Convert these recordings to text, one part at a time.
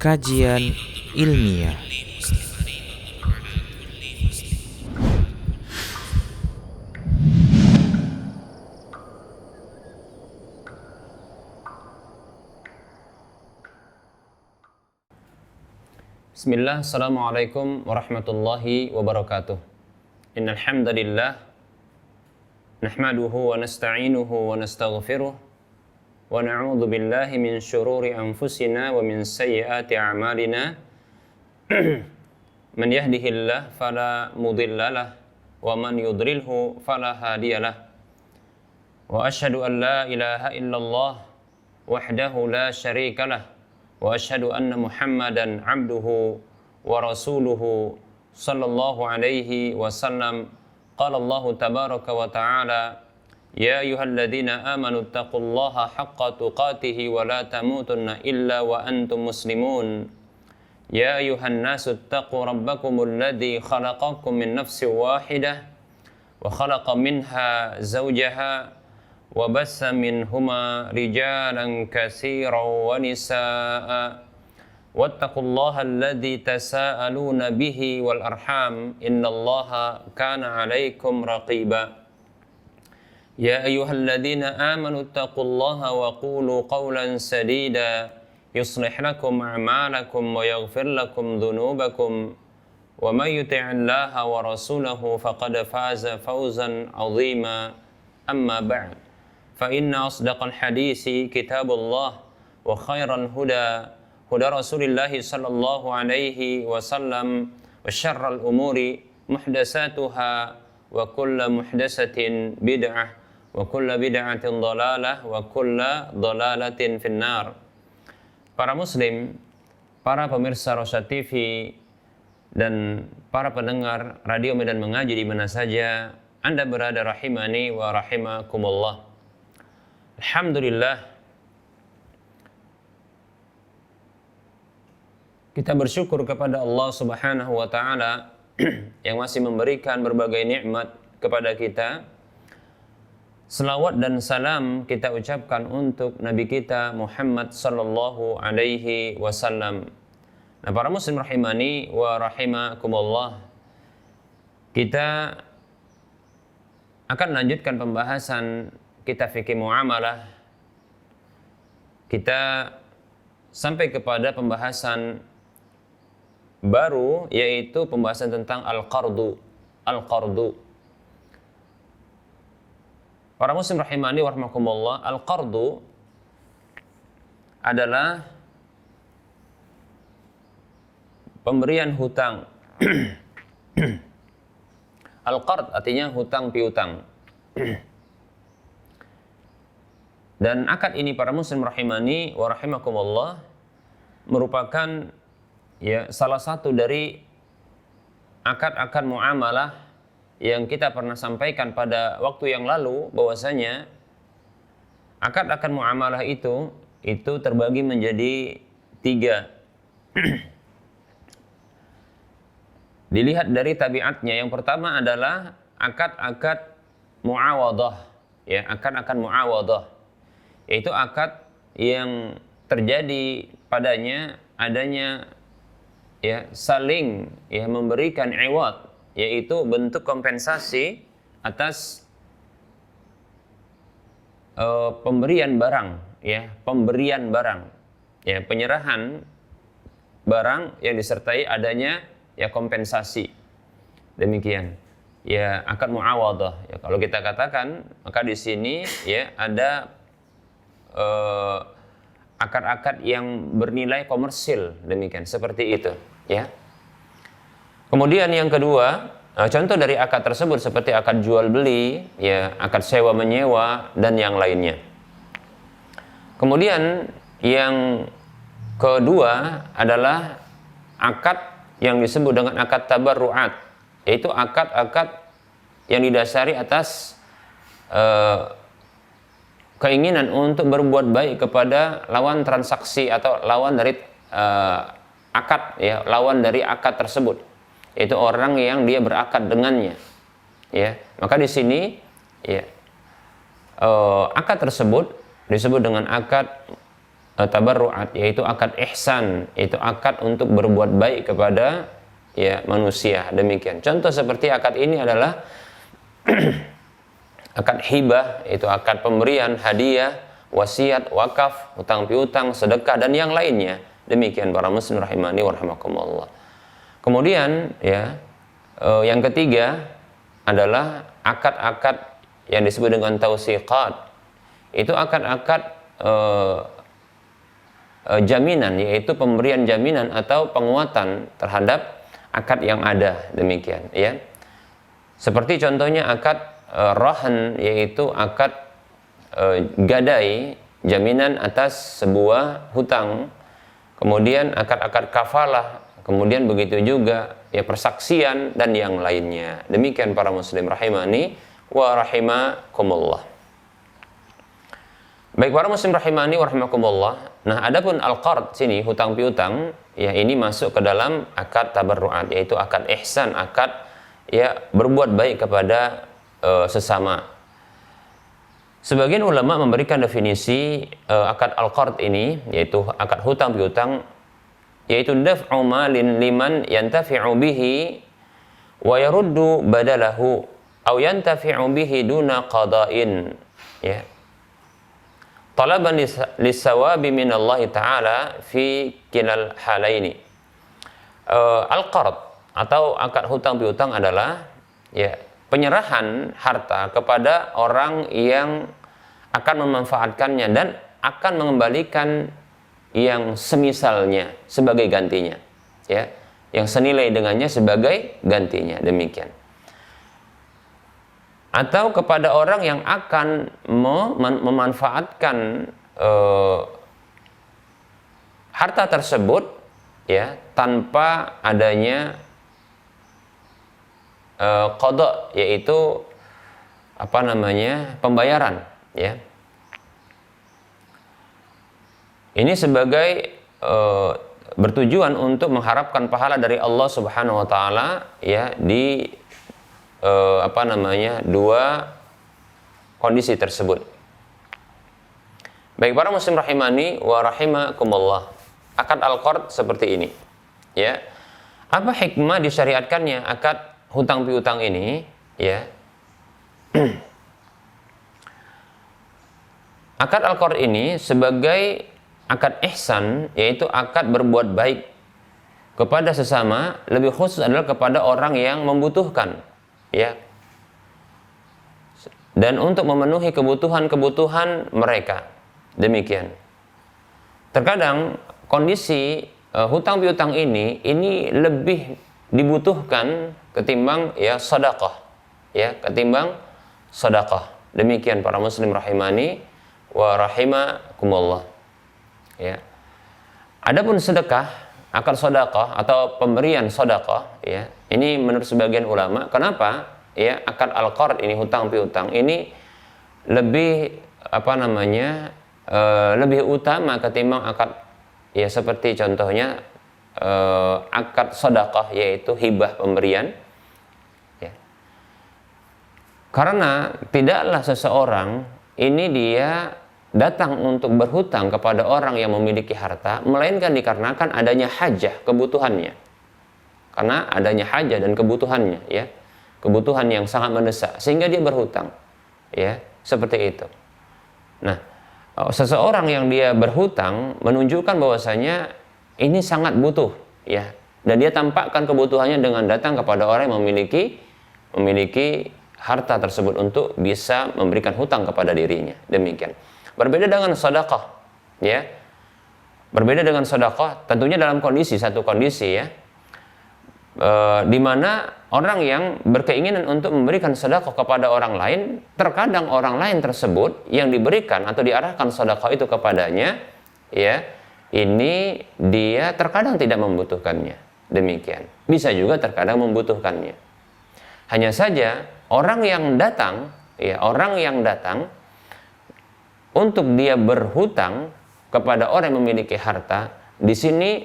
kajian ilmiah. Bismillah, Assalamualaikum warahmatullahi wabarakatuh. Innal hamdalillah nahmaduhu wa nasta'inuhu wa nastaghfiruh wa na'udzu billahi min syururi anfusina wa min sayyiati a'malina. Man yahdihillah fala mudhillalah wa man yudlilhu fala hadiyalah. Wa asyhadu an la ilaha illallah wahdahu la syarikalah wa asyhadu anna Muhammadan abduhu wa rasuluhu sallallahu alaihi wasallam. Qala Allah tabaraka wa ta'ala, ya ayyuhalladzina amanu taqullaha haqqa tuqatih wa la tamutunna illa wa antum muslimun. Ya ayyuhan nasu taqu rabbakumul ladzi khalaqakum min nafsin wahidah wa khalaqa minha zawjaha wa bassa minhuma rijalan katsiran wa nisaa'a wattaqullaha alladzi tasaaluna bihi wal arham innallaha kana 'alaikum raqiba. Ya ayyuhalladzina amanu taqullaha wa qulu qawlan sadida yuslih lakum a'malakum wa yaghfir lakum dhunubakum wa may yuti'illaha wa rasulahu faqad faza fawzan 'azima. Amma ba'd. Fa inna asdaqal hadisi kitabullah wa khairal huda huda Rasulillah sallallahu alaihi wasallam wa syarral umuri muhdatsatuha wa kullu muhdatsatin bid'ah wa kullu bid'atin dhalalah wa kullu dhalalatin finnar. Para muslim, para pemirsa Rosyad TV dan para pendengar radio Medan Mengaji di mana saja Anda berada, rahimani wa rahimakumullah. Alhamdulillah, kita bersyukur kepada Allah Subhanahu wa Ta'ala yang masih memberikan berbagai nikmat kepada kita. Selawat dan salam kita ucapkan untuk Nabi kita Muhammad sallallahu alaihi wasallam. Nah, para muslim rahimani wa rahimakumullah, kita akan lanjutkan pembahasan kitab fikih muamalah. Kita sampai kepada pembahasan baru, yaitu pembahasan tentang al-qardu. Al-qardu. Para muslim rahimani wa rahimakumullah, al-qardu adalah pemberian hutang. Al-qard artinya hutang piutang. Dan akad ini, para muslim rahimani wa rahimakumullah, merupakan salah satu dari akad-akad muamalah yang kita pernah sampaikan pada waktu yang lalu, bahwasanya akad-akad muamalah itu terbagi menjadi 3. Dilihat dari tabiatnya, yang pertama adalah akad-akad muawadah, akad-akad muawadah, yaitu akad yang terjadi padanya adanya saling memberikan iwad, yaitu bentuk kompensasi atas pemberian barang, pemberian barang, penyerahan barang yang disertai adanya kompensasi. Demikian akad muawadah. Kalau kita katakan, maka di sini ada akad-akad yang bernilai komersil, demikian, seperti itu, Kemudian yang kedua, contoh dari akad tersebut seperti akad jual beli, akad sewa menyewa dan yang lainnya. Kemudian yang kedua adalah akad yang disebut dengan akad tabarru'at, yaitu akad-akad yang didasari atas keinginan untuk berbuat baik kepada lawan transaksi atau lawan dari akad, lawan dari akad tersebut, yaitu orang yang dia berakad dengannya, Maka di sini akad tersebut disebut dengan akad tabarru'at, yaitu akad ihsan, yaitu akad untuk berbuat baik kepada ya manusia. Demikian. Contoh seperti akad ini adalah akad hibah, yaitu akad pemberian hadiah, wasiat, wakaf, hutang piutang, sedekah dan yang lainnya. Demikian para muslim rahimani wa rahimakumullah. Kemudian ya yang ketiga adalah akad-akad yang disebut dengan tausiqat. Itu akad-akad jaminan, yaitu pemberian jaminan atau penguatan terhadap akad yang ada. Demikian ya. Seperti contohnya akad rahan, yaitu akad gadai, jaminan atas sebuah hutang. Kemudian akad-akad kafalah, kemudian begitu juga ya persaksian dan yang lainnya. Demikian para muslim rahimani wa rahimakumullah. Baik para muslim rahimani wa rahimakumullah. Nah, adapun al-qard sini, hutang piutang, ya ini masuk ke dalam akad tabarru'at, yaitu akad ihsan, akad ya berbuat baik kepada sesama. Sebagian ulama memberikan definisi akad al-qard ini, yaitu akad hutang piutang, yaitu daf'u malin liman yantafi'u bihi wa yaruddu badalahu aw yantafi'u bihi duna qada'in, ya, talaban lisawabi minallahi ta'ala fi kilal halaini. Al-qard atau akad hutang piutang adalah ya penyerahan harta kepada orang yang akan memanfaatkannya dan akan mengembalikan yang semisalnya sebagai gantinya, ya, yang senilai dengannya sebagai gantinya. Demikian. Atau kepada orang yang akan memanfaatkan harta tersebut ya tanpa adanya qada, yaitu pembayaran, ya. Ini sebagai bertujuan untuk mengharapkan pahala dari Allah Subhanahu wa taala ya di dua kondisi tersebut. Baik para muslim rahimani wa rahimakumullah. Akad al-qard seperti ini. Ya. Apa hikmah disyariatkannya akad hutang piutang ini, ya? Akad al-qard ini sebagai akad ihsan, yaitu akad berbuat baik kepada sesama, lebih khusus adalah kepada orang yang membutuhkan, ya, dan untuk memenuhi kebutuhan-kebutuhan mereka. Demikian. Terkadang kondisi hutang piutang ini lebih dibutuhkan ketimbang ya sedekah, ya, ketimbang sedekah. Demikian para muslim rahimani wa rahimakumullah. Ya. Adapun sedekah, akad sedekah atau pemberian sedekah, ya, ini menurut sebagian ulama, kenapa ya akad al-qard ini, hutang piutang ini lebih lebih utama ketimbang akad ya seperti contohnya akad sedekah, yaitu hibah, pemberian, ya. Karena tidaklah seseorang ini dia datang untuk berhutang kepada orang yang memiliki harta, melainkan dikarenakan adanya hajah, kebutuhannya. Karena adanya hajah dan kebutuhannya, ya, kebutuhan yang sangat mendesak, sehingga dia berhutang, ya, seperti itu. Nah, seseorang yang dia berhutang menunjukkan bahwasanya ini sangat butuh, ya, dan dia tampakkan kebutuhannya dengan datang kepada orang yang memiliki harta tersebut untuk bisa memberikan hutang kepada dirinya. Demikian. Berbeda dengan sedekah, ya. Berbeda dengan sedekah tentunya dalam satu kondisi, ya, di mana orang yang berkeinginan untuk memberikan sedekah kepada orang lain, terkadang orang lain tersebut yang diberikan atau diarahkan sedekah itu kepadanya, ya, ini dia terkadang tidak membutuhkannya. Demikian. Bisa juga terkadang membutuhkannya. Hanya saja orang yang datang, ya, orang yang datang untuk dia berhutang kepada orang yang memiliki harta, di sini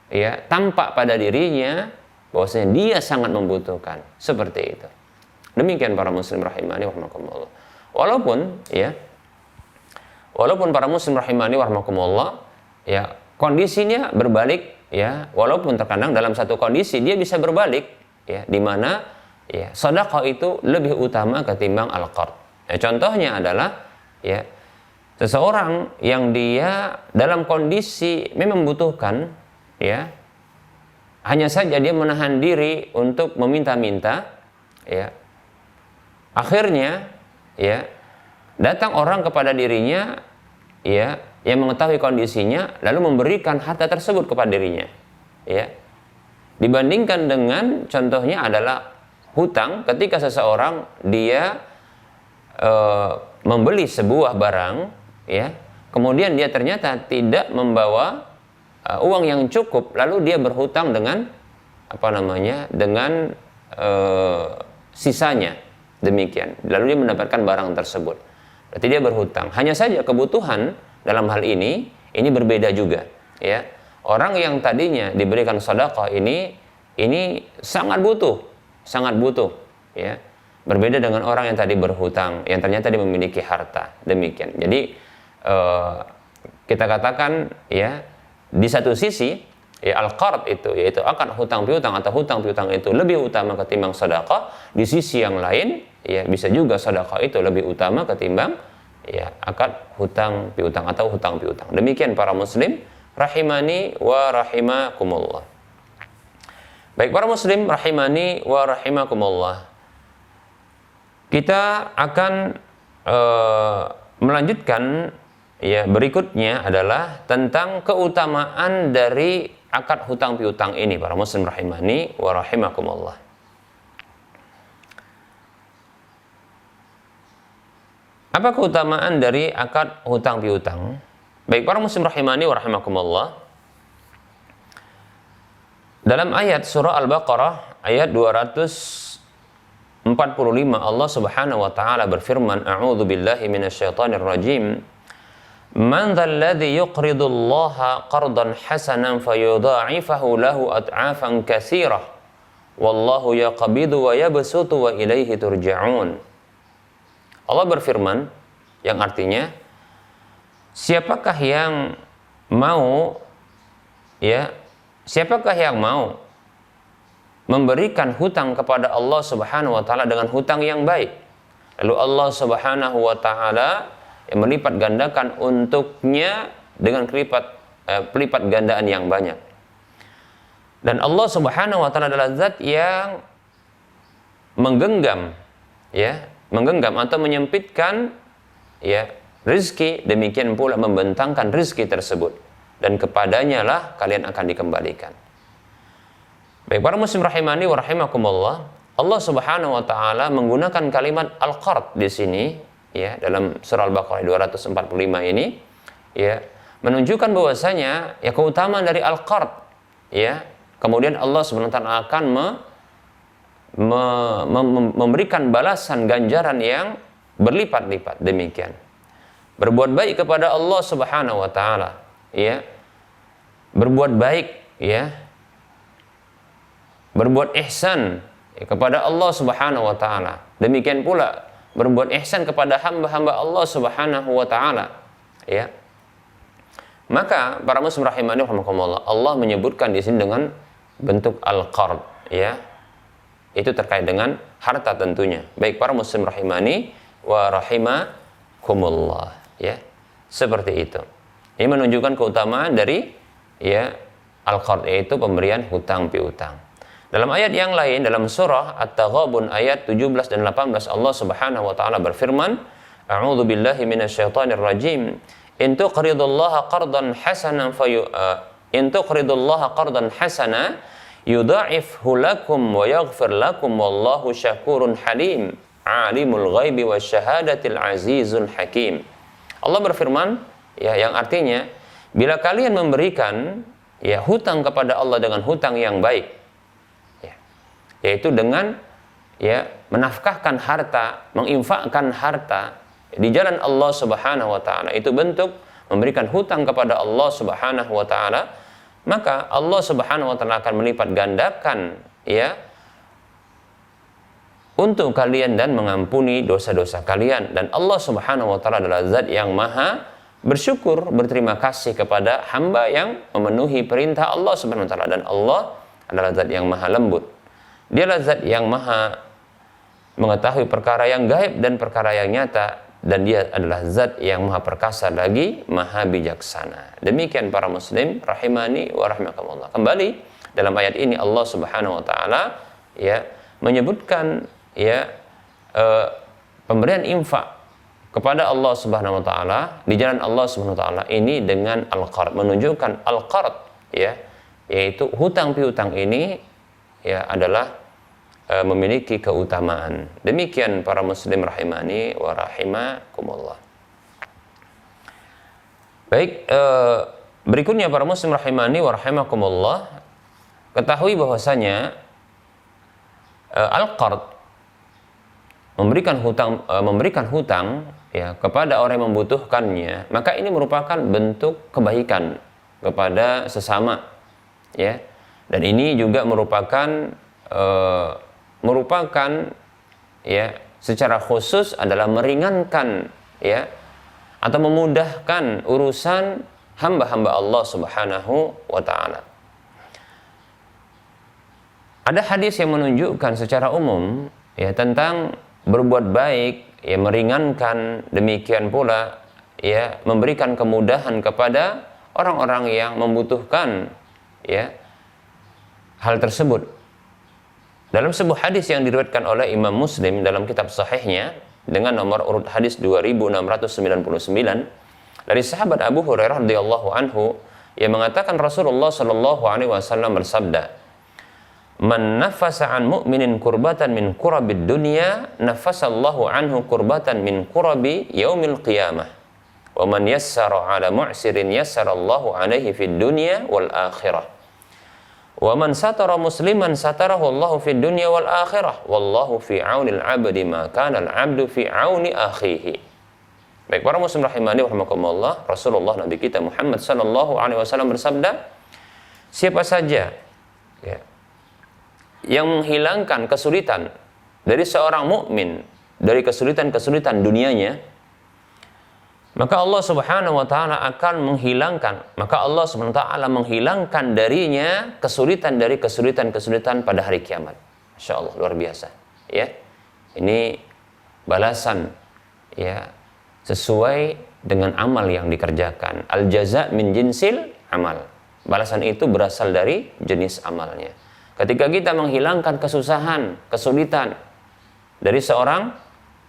ya tampak pada dirinya bahwasanya dia sangat membutuhkan, seperti itu. Demikian para muslim rahimani wa rahimakumullah. Walaupun para muslim rahimani wa rahimakumullah, ya kondisinya berbalik, ya walaupun terkadang dalam satu kondisi dia bisa berbalik, ya di mana ya sedekah itu lebih utama ketimbang al-qard. Ya, contohnya adalah ya seseorang yang dia dalam kondisi memang membutuhkan, ya hanya saja dia menahan diri untuk meminta-minta, ya akhirnya ya datang orang kepada dirinya, ya yang mengetahui kondisinya lalu memberikan harta tersebut kepada dirinya, ya dibandingkan dengan contohnya adalah hutang. Ketika seseorang dia membeli sebuah barang, ya kemudian dia ternyata tidak membawa uang yang cukup, lalu dia berhutang dengan dengan sisanya, demikian, lalu dia mendapatkan barang tersebut, berarti dia berhutang. Hanya saja kebutuhan dalam hal ini berbeda juga, ya orang yang tadinya diberikan sedekah ini sangat butuh, ya berbeda dengan orang yang tadi berhutang, yang ternyata dia memiliki harta, demikian. Jadi kita katakan, ya di satu sisi ya al-qard itu, yaitu akad hutang piutang atau hutang piutang itu lebih utama ketimbang sedekah. Di sisi yang lain, ya bisa juga sedekah itu lebih utama ketimbang ya akad hutang piutang atau hutang piutang. Demikian para muslim rahimani wa rahimakumullah. Baik para muslim rahimani wa rahimakumullah. Kita akan melanjutkan, ya berikutnya adalah tentang keutamaan dari akad hutang piutang ini para muslim rahimani wa rahimakumullah. Apa keutamaan dari akad hutang piutang? Baik para muslim rahimani wa rahimakumullah. Dalam ayat surah Al-Baqarah ayat 245 Allah Subhanahu wa taala berfirman, A'udzu billahi minasyaitonir rajim. Man dzal ladzi yuqridu Allaha qardan hasanan fayudha'ifahu lahu ad'afan katsirah wallahu yaqbidu wa yabsutu wa ilaihi turja'un. Allah berfirman yang artinya, siapakah yang mau memberikan hutang kepada Allah Subhanahu wa taala dengan hutang yang baik, lalu Allah Subhanahu wa taala melipat gandakan untuknya dengan pelipat gandaan yang banyak. Dan Allah Subhanahu wa taala adalah zat yang menggenggam atau menyempitkan rezeki, demikian pula membentangkan rezeki tersebut, dan kepadanya lah kalian akan dikembalikan. Baik para muslim rahimani wa rahimakumullah, Allah Subhanahu wa taala menggunakan kalimat al-qard di sini, ya dalam surah Al-Baqarah 245 ini, ya menunjukkan bahwasanya ya keutamaan dari al-qard, ya kemudian Allah Subhanahu wa taala akan memberikan balasan ganjaran yang berlipat-lipat, demikian. Berbuat baik kepada Allah Subhanahu wa taala, ya berbuat baik, ya berbuat ihsan kepada Allah Subhanahu wa taala, demikian pula berbuat ihsan kepada hamba-hamba Allah Subhanahu wa taala, ya maka para muslim rahimani rahimakumullah, Allah menyebutkan di sini dengan bentuk al-qard, ya itu terkait dengan harta tentunya. Baik para muslim rahimani wa rahimakumullah, ya seperti itu. Ini menunjukkan keutamaan dari ya al-qard, yaitu pemberian hutang piutang. Dalam ayat yang lain dalam surah At-Taghabun ayat 17 dan 18 Allah Subhanahu wa taala berfirman, A'udzu billahi minasyaitonir rajim. In tuqridullaha qardan hasanan hasana yudha'ifhu lakum wa yaghfir lakum wallahu syakurun halim. Alimul ghaibi wasyahadatil azizul hakim. Allah berfirman, ya yang artinya bila kalian memberikan ya hutang kepada Allah dengan hutang yang baik, yaitu dengan ya menafkahkan harta, menginfakkan harta di jalan Allah Subhanahu wa taala, itu bentuk memberikan hutang kepada Allah Subhanahu wa taala, maka Allah Subhanahu wa taala akan melipat gandakan ya untuk kalian dan mengampuni dosa-dosa kalian. Dan Allah Subhanahu wa taala adalah zat yang maha bersyukur, berterima kasih kepada hamba yang memenuhi perintah Allah Subhanahu wa taala. Dan Allah adalah zat yang maha lembut. Dia adalah zat yang maha mengetahui perkara yang gaib dan perkara yang nyata, dan dia adalah zat yang maha perkasa lagi maha bijaksana. Demikian para muslim rahimani wa rahimakumullah. Kembali dalam ayat ini Allah Subhanahu wa taala ya menyebutkan ya pemberian infak kepada Allah Subhanahu wa taala di jalan Allah Subhanahu wa taala ini dengan al-qard, menunjukkan al-qard ya, yaitu hutang piutang ini ya adalah memiliki keutamaan. Demikian para muslim rahimani wa rahimakumullah. Baik, berikutnya para muslim rahimani wa rahimakumullah, ketahui bahwasanya al-qard memberikan hutang ya kepada orang yang membutuhkannya, maka ini merupakan bentuk kebaikan kepada sesama ya, dan ini juga merupakan ya secara khusus adalah meringankan ya atau memudahkan urusan hamba-hamba Allah Subhanahu wa taala. Ada hadis yang menunjukkan secara umum ya tentang berbuat baik ya, meringankan, demikian pula ya memberikan kemudahan kepada orang-orang yang membutuhkan ya hal tersebut. Dalam sebuah hadis yang diriwayatkan oleh Imam Muslim dalam kitab sahihnya dengan nomor urut hadis 2699 dari sahabat Abu Hurairah radhiyallahu anhu yang mengatakan Rasulullah shallallahu alaihi wasallam bersabda, "Man nafasa an mu'minin kurbatan min kurabid dunya, nafasallahu anhu kurbatan min kurabi yaumil qiyamah. Wa man yassara ala mu'sirin yassarallahu alaihi fid dunya wal akhirah. Wa man satara musliman satarahu Allahu fid dunya wal akhirah. Wallahu fi aunil 'abdi ma kana al-'abdu fi auni akhihi." Baik para muslim rahimani wa rahimakumullah, Rasulullah Nabi kita Muhammad sallallahu alaihi wasallam bersabda, siapa saja ya yang menghilangkan kesulitan dari seorang mukmin dari kesulitan-kesulitan dunianya, maka Allah Subhanahu wa taala akan menghilangkan darinya kesulitan dari kesulitan-kesulitan pada hari kiamat. Masya Allah, luar biasa. Ya. Ini balasan ya sesuai dengan amal yang dikerjakan. Al jaza min jinsil amal. Balasan itu berasal dari jenis amalnya. Ketika kita menghilangkan kesusahan, kesulitan dari seorang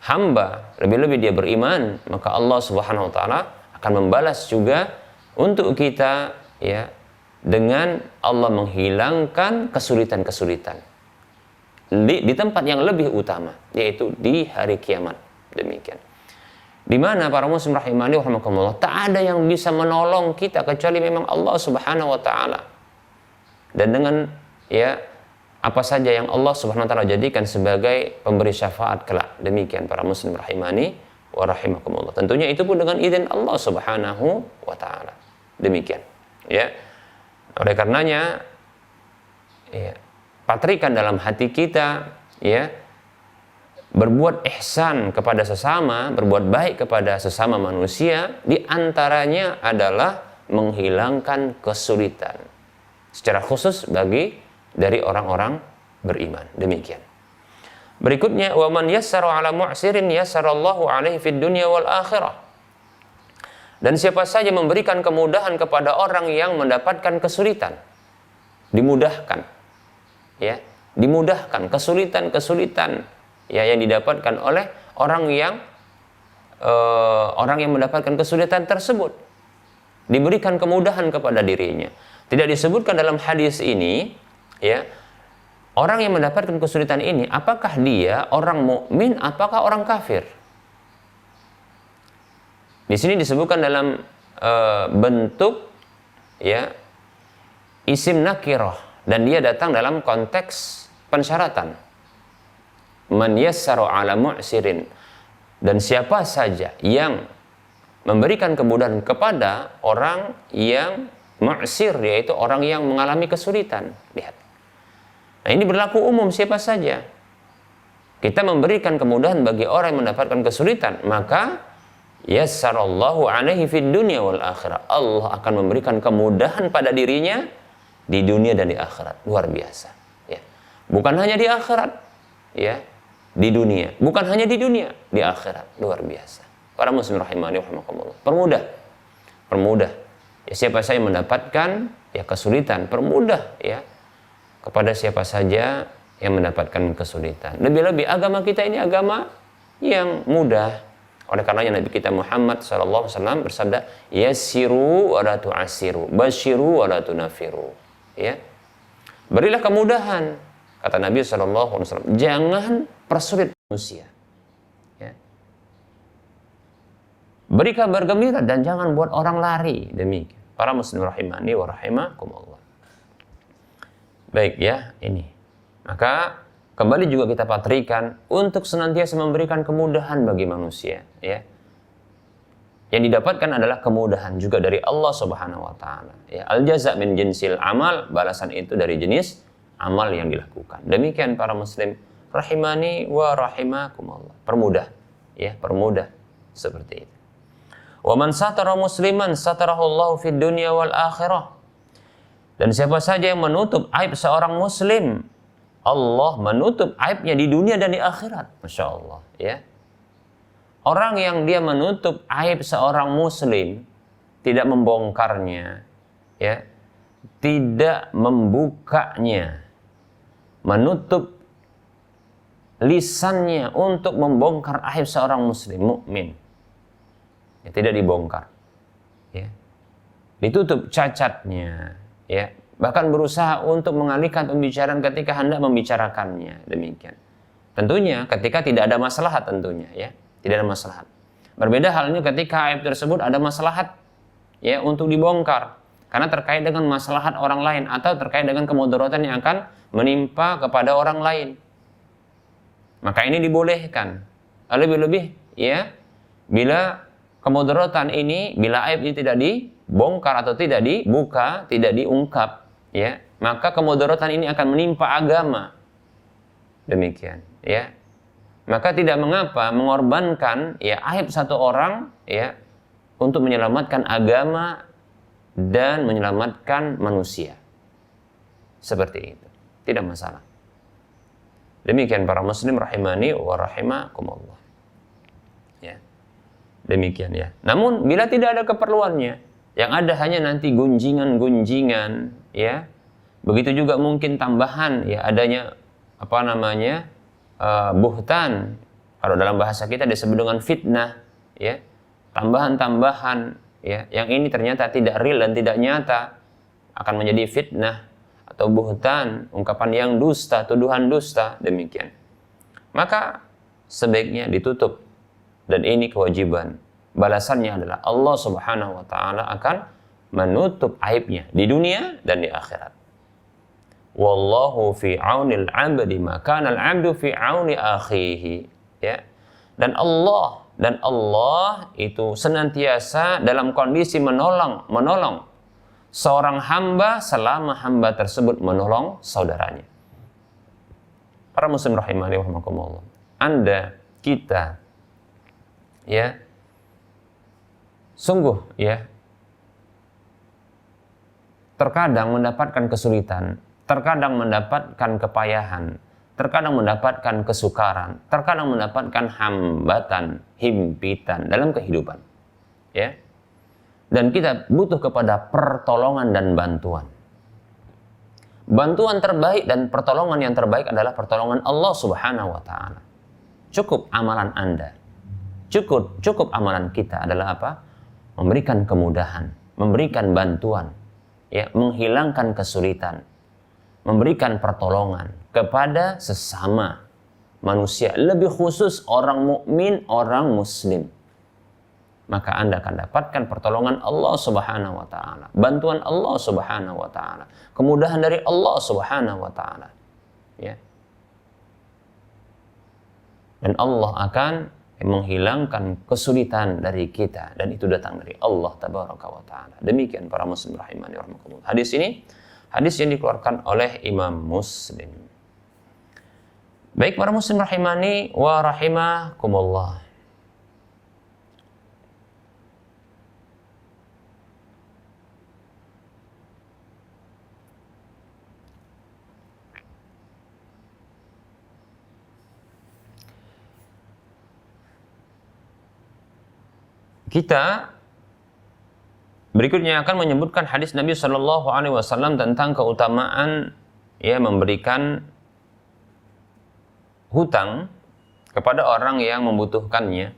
hamba, lebih-lebih dia beriman, maka Allah Subhanahu wa taala akan membalas juga untuk kita ya dengan Allah menghilangkan kesulitan-kesulitan di tempat yang lebih utama, yaitu di hari kiamat. Demikian. Di mana para muslim rahimani wa rahimakumullah, tak ada yang bisa menolong kita kecuali memang Allah Subhanahu wa taala. Dan dengan ya apa saja yang Allah Subhanahu wa taala jadikan sebagai pemberi syafaat kelak. Demikian para muslim rahimani wa rahimakumullah. Tentunya itu pun dengan izin Allah Subhanahu wa taala. Demikian. Ya. Oleh karenanya ya, patrikan dalam hati kita ya berbuat ihsan kepada sesama, berbuat baik kepada sesama manusia, di antaranya adalah menghilangkan kesulitan secara khusus dari orang-orang beriman. Demikian. Berikutnya, wa man yassara 'ala mu'sirin yassarallahu 'alaihi fid dunya wal akhirah. Dan siapa saja memberikan kemudahan kepada orang yang mendapatkan kesulitan, dimudahkan. Ya, dimudahkan kesulitan-kesulitan ya yang didapatkan oleh orang yang mendapatkan kesulitan tersebut, diberikan kemudahan kepada dirinya. Tidak disebutkan dalam hadis ini ya, orang yang mendapatkan kesulitan ini apakah dia orang mukmin apakah orang kafir. Di sini disebutkan dalam bentuk ya isim nakirah, dan dia datang dalam konteks pensyaratan. Man yassara 'ala mu'sirin, dan siapa saja yang memberikan kemudahan kepada orang yang mu'sir, yaitu orang yang mengalami kesulitan. Lihat. Nah, ini berlaku umum siapa saja. Kita memberikan kemudahan bagi orang yang mendapatkan kesulitan, maka yassarallahu alaihi fid dunya wal akhirah. Allah akan memberikan kemudahan pada dirinya di dunia dan di akhirat. Luar biasa, ya. Bukan hanya di akhirat, ya, di dunia. Bukan hanya di dunia, di akhirat. Luar biasa. Para muslim rahimani wa rahimakumullah. Permudah. Ya, siapa saja mendapatkan ya kesulitan, permudah ya kepada siapa saja yang mendapatkan kesulitan. Lebih-lebih agama kita ini agama yang mudah. Oleh karenanya Nabi kita Muhammad SAW bersabda, yassiru wa la tu'assiru, basyiru wa la tunafiru. Ya. Berilah kemudahan, kata Nabi SAW, jangan persulit manusia. Ya. Beri kabar gembira dan jangan buat orang lari. Demikian. Para muslim rahimani wa rahimakumullah. Baik ya, ini. Maka kembali juga kita patrikan untuk senantiasa memberikan kemudahan bagi manusia, ya. Yang didapatkan adalah kemudahan juga dari Allah Subhanahu wa taala. Ya, al-jaza' min jinsil amal, balasan itu dari jenis amal yang dilakukan. Demikian para muslim rahimani wa rahimakumullah. Permudah, ya, permudah seperti itu. Wa man satara musliman satarahu Allahu fid dunya wal akhirah. Dan siapa saja yang menutup aib seorang muslim, Allah menutup aibnya di dunia dan di akhirat. Masya Allah, ya. Orang yang dia menutup aib seorang muslim, tidak membongkarnya, ya, tidak membukanya, menutup lisannya untuk membongkar aib seorang muslim mukmin, ya, tidak dibongkar, ya, ditutup cacatnya, ya, bahkan berusaha untuk mengalihkan pembicaraan ketika hendak membicarakannya. Demikian. Tentunya ketika tidak ada maslahat, tentunya, ya, tidak ada maslahat. Berbeda halnya ketika aib tersebut ada maslahat, ya, untuk dibongkar karena terkait dengan maslahat orang lain atau terkait dengan kemudaratan yang akan menimpa kepada orang lain. Maka ini dibolehkan. Lebih-lebih, ya, bila kemudaratan ini, bila aib ini tidak dibongkar atau tidak dibuka, tidak diungkap, ya, maka kemudaratan ini akan menimpa agama. Demikian, ya. Maka tidak mengapa mengorbankan, ya, aib satu orang, ya, untuk menyelamatkan agama dan menyelamatkan manusia. Seperti itu. Tidak masalah. Demikian para muslim rahimani wa rahimakumullah. Ya. Demikian, ya. Namun bila tidak ada keperluannya, yang ada hanya nanti gunjingan-gunjingan, ya. Begitu juga mungkin tambahan, ya, adanya buhtan. Kalau dalam bahasa kita disebut dengan fitnah, ya. Tambahan-tambahan, ya, yang ini ternyata tidak real dan tidak nyata, akan menjadi fitnah atau buhtan, ungkapan yang dusta, tuduhan dusta, demikian. Maka sebaiknya ditutup, dan ini kewajiban. Balasannya adalah Allah Subhanahu wa taala akan menutup aibnya di dunia dan di akhirat. Wallahu fi aunil 'abdi ma kana al-'abdu fi auni akhihi, ya. Dan Allah itu senantiasa dalam kondisi menolong seorang hamba selama hamba tersebut menolong saudaranya. Para muslim rahimani wa rahimakumullah. Anda, kita, ya, sungguh, ya, terkadang mendapatkan kesulitan, terkadang mendapatkan kepayahan, terkadang mendapatkan kesukaran, terkadang mendapatkan hambatan, himpitan dalam kehidupan, ya. Dan kita butuh kepada pertolongan dan bantuan. Bantuan terbaik dan pertolongan yang terbaik adalah pertolongan Allah Subhanahu wa taala. Cukup amalan Anda, cukup amalan kita adalah apa? Memberikan kemudahan, memberikan bantuan, ya, menghilangkan kesulitan, memberikan pertolongan kepada sesama manusia, lebih khusus orang mukmin, orang muslim. Maka Anda akan dapatkan pertolongan Allah Subhanahu wa taala, bantuan Allah Subhanahu wa taala, kemudahan dari Allah Subhanahu wa taala, ya. Dan Allah akan menghilangkan kesulitan dari kita, dan itu datang dari Allah tabaraka wa taala. Demikian para muslim rahimani wa rahimakumullah. Hadis ini hadis yang dikeluarkan oleh Imam Muslim. Baik para muslim rahimani wa rahimakumullah. Kita berikutnya akan menyebutkan hadis Nabi Shallallahu Alaihi Wasallam tentang keutamaan memberikan hutang kepada orang yang membutuhkannya.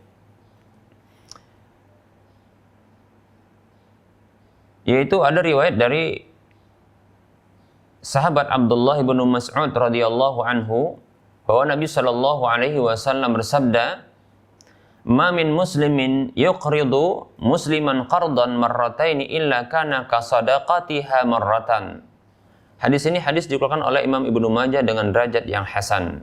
Yaitu ada riwayat dari sahabat Abdullah bin Mas'ud radhiyallahu anhu bahwa Nabi Shallallahu Alaihi Wasallam bersabda, "Ma min muslimin yuqridu musliman qardan marrataini illa kana kasadaqatiha marratan." Hadis ini dikeluarkan oleh Imam Ibnu Majah dengan derajat yang hasan.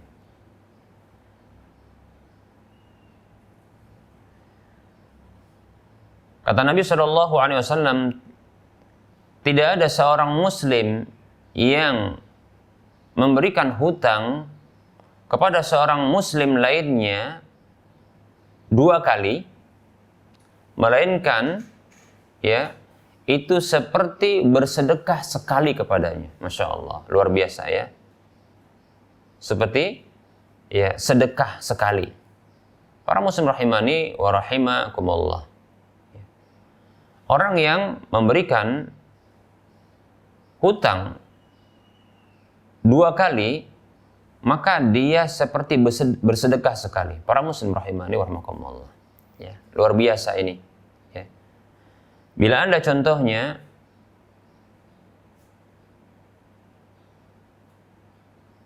Kata Nabi Shallallahu Alaihi Wasallam, tidak ada seorang muslim yang memberikan hutang kepada seorang muslim lainnya 2 kali, melainkan itu seperti bersedekah sekali kepadanya. Masya Allah, luar biasa ya. Seperti sedekah sekali. Para muslim rahimani wa rahimakumullah. Orang yang memberikan hutang 2 kali, maka dia seperti bersedekah sekali. Para muslim rahimani wa rahimakumullah. Ya, luar biasa ini. Ya. Bila Anda contohnya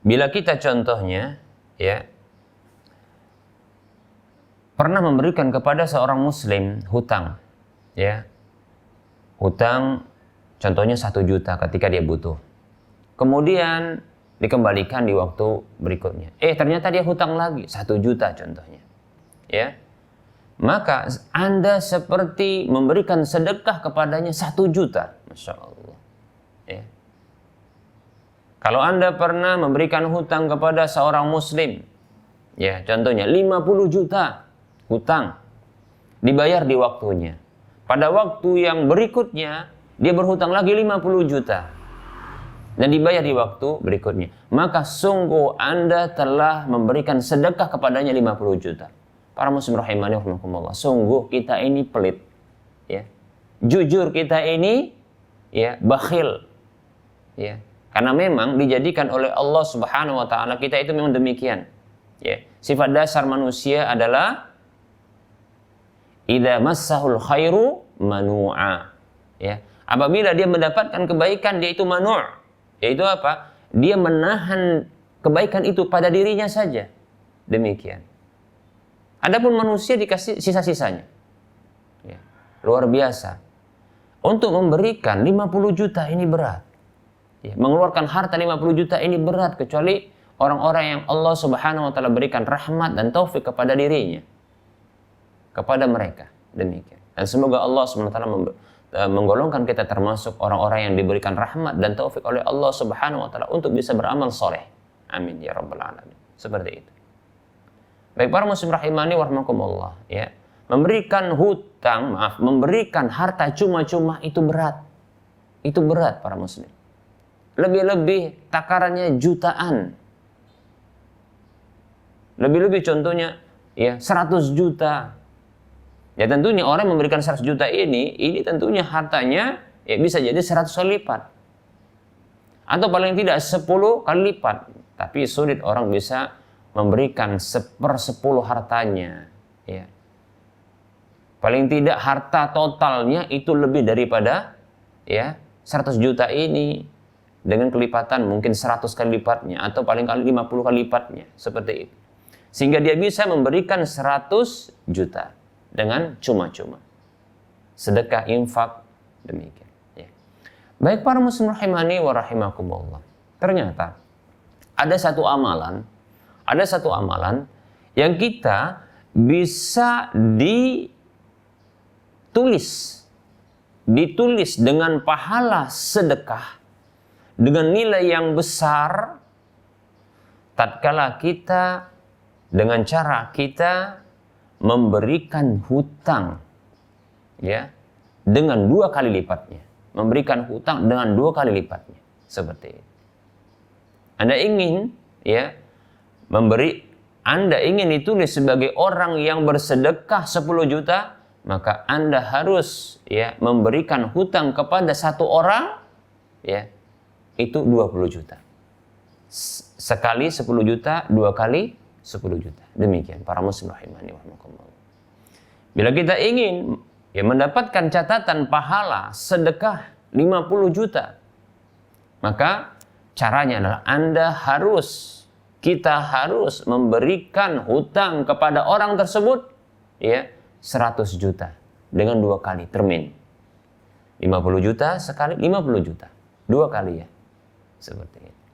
kita contohnya pernah memberikan kepada seorang muslim hutang, hutang contohnya 1 juta ketika dia butuh. Kemudian dikembalikan di waktu berikutnya. Ternyata dia hutang lagi 1 juta contohnya. Maka Anda seperti memberikan sedekah kepadanya 1 juta. Masya Allah. Kalau Anda pernah memberikan hutang kepada seorang muslim, contohnya 50 juta hutang, dibayar di waktunya. Pada waktu yang berikutnya, dia berhutang lagi 50 juta. Dan dibayar di waktu berikutnya. Maka sungguh Anda telah memberikan sedekah kepadanya 50 juta. Para muslim rahimani wa rahimakumullah. Sungguh kita ini pelit. Jujur kita ini bakhil. Karena memang dijadikan oleh Allah Subhanahu wa taala kita itu memang demikian. Sifat dasar manusia adalah idza massahul khairu manu'a. Apabila dia mendapatkan kebaikan, dia itu manu'. Yaitu apa? Dia menahan kebaikan itu pada dirinya saja. Demikian. Adapun manusia dikasih sisa-sisanya. Luar biasa. Untuk memberikan 50 juta ini berat. Mengeluarkan harta 50 juta ini berat, kecuali orang-orang yang Allah Subhanahu wa taala berikan rahmat dan taufik kepada dirinya. Kepada mereka. Demikian. Dan semoga Allah Subhanahu wa taala menggolongkan kita termasuk orang-orang yang diberikan rahmat dan taufik oleh Allah Subhanahu wa taala untuk bisa beramal soleh. Amin ya rabbal alamin. Seperti itu. Baik para muslim rahimani wa rahimakumullah, memberikan memberikan harta cuma-cuma itu berat. Itu berat para muslim. Lebih-lebih takarannya jutaan. Lebih-lebih contohnya 100 juta. Tentunya orang yang memberikan 100 juta ini tentunya hartanya bisa jadi 100 kali lipat. Atau paling tidak 10 kali lipat. Tapi sulit orang bisa memberikan 1/10 hartanya. Paling tidak harta totalnya itu lebih daripada 100 juta ini dengan kelipatan mungkin 100 kali lipatnya atau paling kali 50 kali lipatnya. Seperti itu. Sehingga dia bisa memberikan 100 juta. Dengan cuma-cuma. Sedekah, infak, demikian. Baik para muslim rahimani wa rahimakumullah. Ternyata ada satu amalan yang kita bisa ditulis dengan pahala sedekah dengan nilai yang besar tatkala kita dengan cara kita memberikan hutang dengan 2 kali lipatnya. Memberikan hutang dengan 2 kali lipatnya. Seperti itu. Anda ingin Anda ingin ditulis sebagai orang yang bersedekah 10 juta, maka Anda harus ya memberikan hutang kepada satu orang ya itu 20 juta. Sekali 10 juta, 2 kali 10 juta. Demikian para muslim rahimani wa rahimakumullah. Bila kita ingin ya mendapatkan catatan pahala sedekah 50 juta, maka caranya adalah kita harus memberikan hutang kepada orang tersebut ya 100 juta dengan 2 kali termin. 50 juta sekali 50 juta. 2 kali ya. Seperti itu.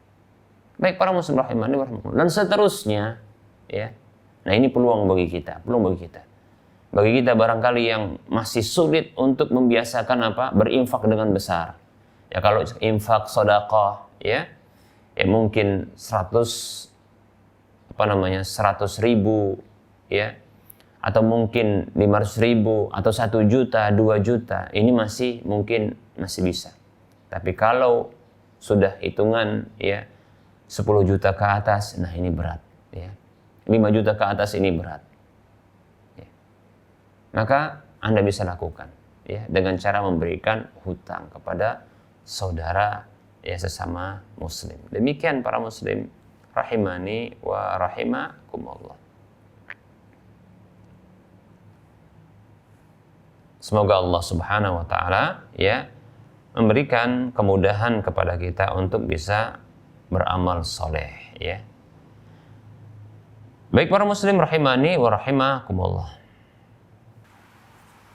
Baik para muslim rahimani wa rahimakumullah. Dan seterusnya ya. Nah, ini peluang bagi kita. Bagi kita barangkali yang masih sulit untuk membiasakan berinfak dengan besar. Ya kalau infak sedekah ya mungkin 100 ribu ya, atau mungkin 500 ribu atau 1 juta, 2 juta, ini masih bisa. Tapi kalau sudah hitungan ya 10 juta ke atas, nah ini berat ya. 5 juta ke atas ini berat. Maka Anda bisa lakukan ya dengan cara memberikan hutang kepada saudara ya sesama muslim. Demikian para muslim rahimani wa rahimakumullah. Semoga Allah Subhanahu wa taala ya memberikan kemudahan kepada kita untuk bisa beramal soleh ya. Baik para muslim rahimani wa rahimakumullah.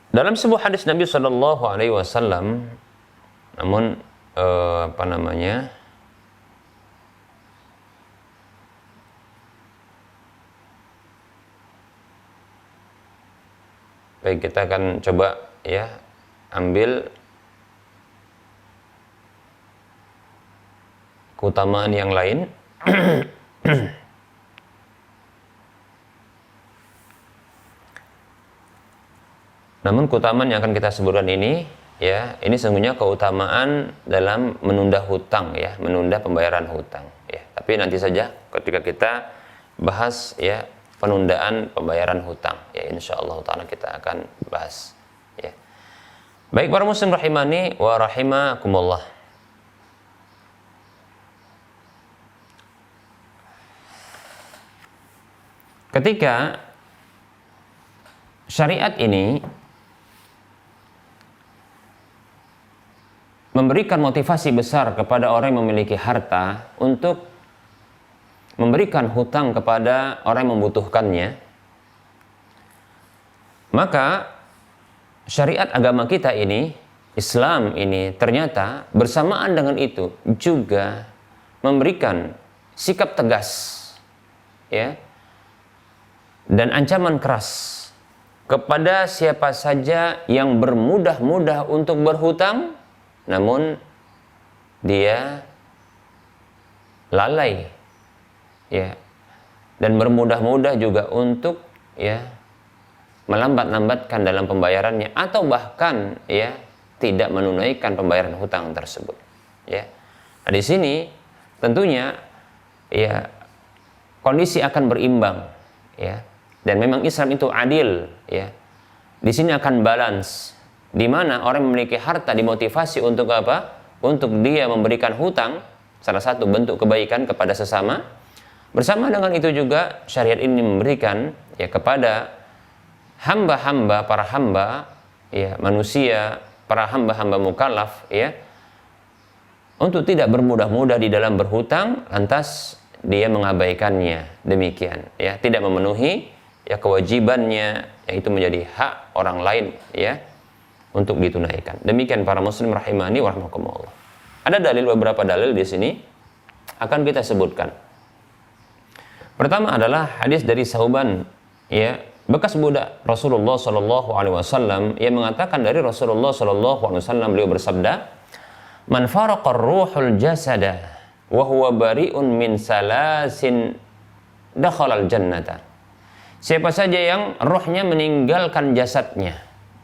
Dalam sebuah hadis Nabi Shallallahu Alaihi Wasallam, namun baik kita akan coba ya ambil keutamaan yang lain. Namun keutamaan yang akan kita sebutkan ini ya, ini sesungguhnya keutamaan dalam menunda hutang ya, menunda pembayaran hutang ya. Tapi nanti saja ketika kita bahas ya penundaan pembayaran hutang ya, insyaallah taala kita akan bahas ya. Baik para muslim rahimani wa rahimakumullah. Ketika syariat ini memberikan motivasi besar kepada orang yang memiliki harta untuk memberikan hutang kepada orang yang membutuhkannya, maka syariat agama kita ini, Islam ini ternyata bersamaan dengan itu juga memberikan sikap tegas ya dan ancaman keras kepada siapa saja yang bermudah-mudah untuk berhutang namun dia lalai ya dan bermudah-mudah juga untuk ya melambat-lambatkan dalam pembayarannya atau bahkan ya tidak menunaikan pembayaran hutang tersebut ya. Nah, di sini tentunya ya kondisi akan berimbang ya, dan memang Islam itu adil ya. Di sini akan balance, di mana orang yang memiliki harta dimotivasi untuk apa? Untuk dia memberikan hutang, salah satu bentuk kebaikan kepada sesama. Bersama dengan itu juga syariat ini memberikan ya kepada hamba-hamba, para hamba ya manusia, para hamba-hamba mukallaf ya, untuk tidak bermudah-mudah di dalam berhutang lantas dia mengabaikannya, demikian ya, tidak memenuhi ya kewajibannya, yaitu menjadi hak orang lain ya untuk ditunaikan. Demikian para muslim rahimani wa rahimakumullah. Ada beberapa dalil di sini akan kita sebutkan. Pertama adalah hadis dari Sauban ya, bekas budak Rasulullah sallallahu alaihi wasallam yang mengatakan dari Rasulullah sallallahu alaihi wasallam, beliau bersabda, "Man faraqar ruhul jasada wa huwa bari'un min salasin dakhalal jannata." Siapa saja yang rohnya meninggalkan jasadnya,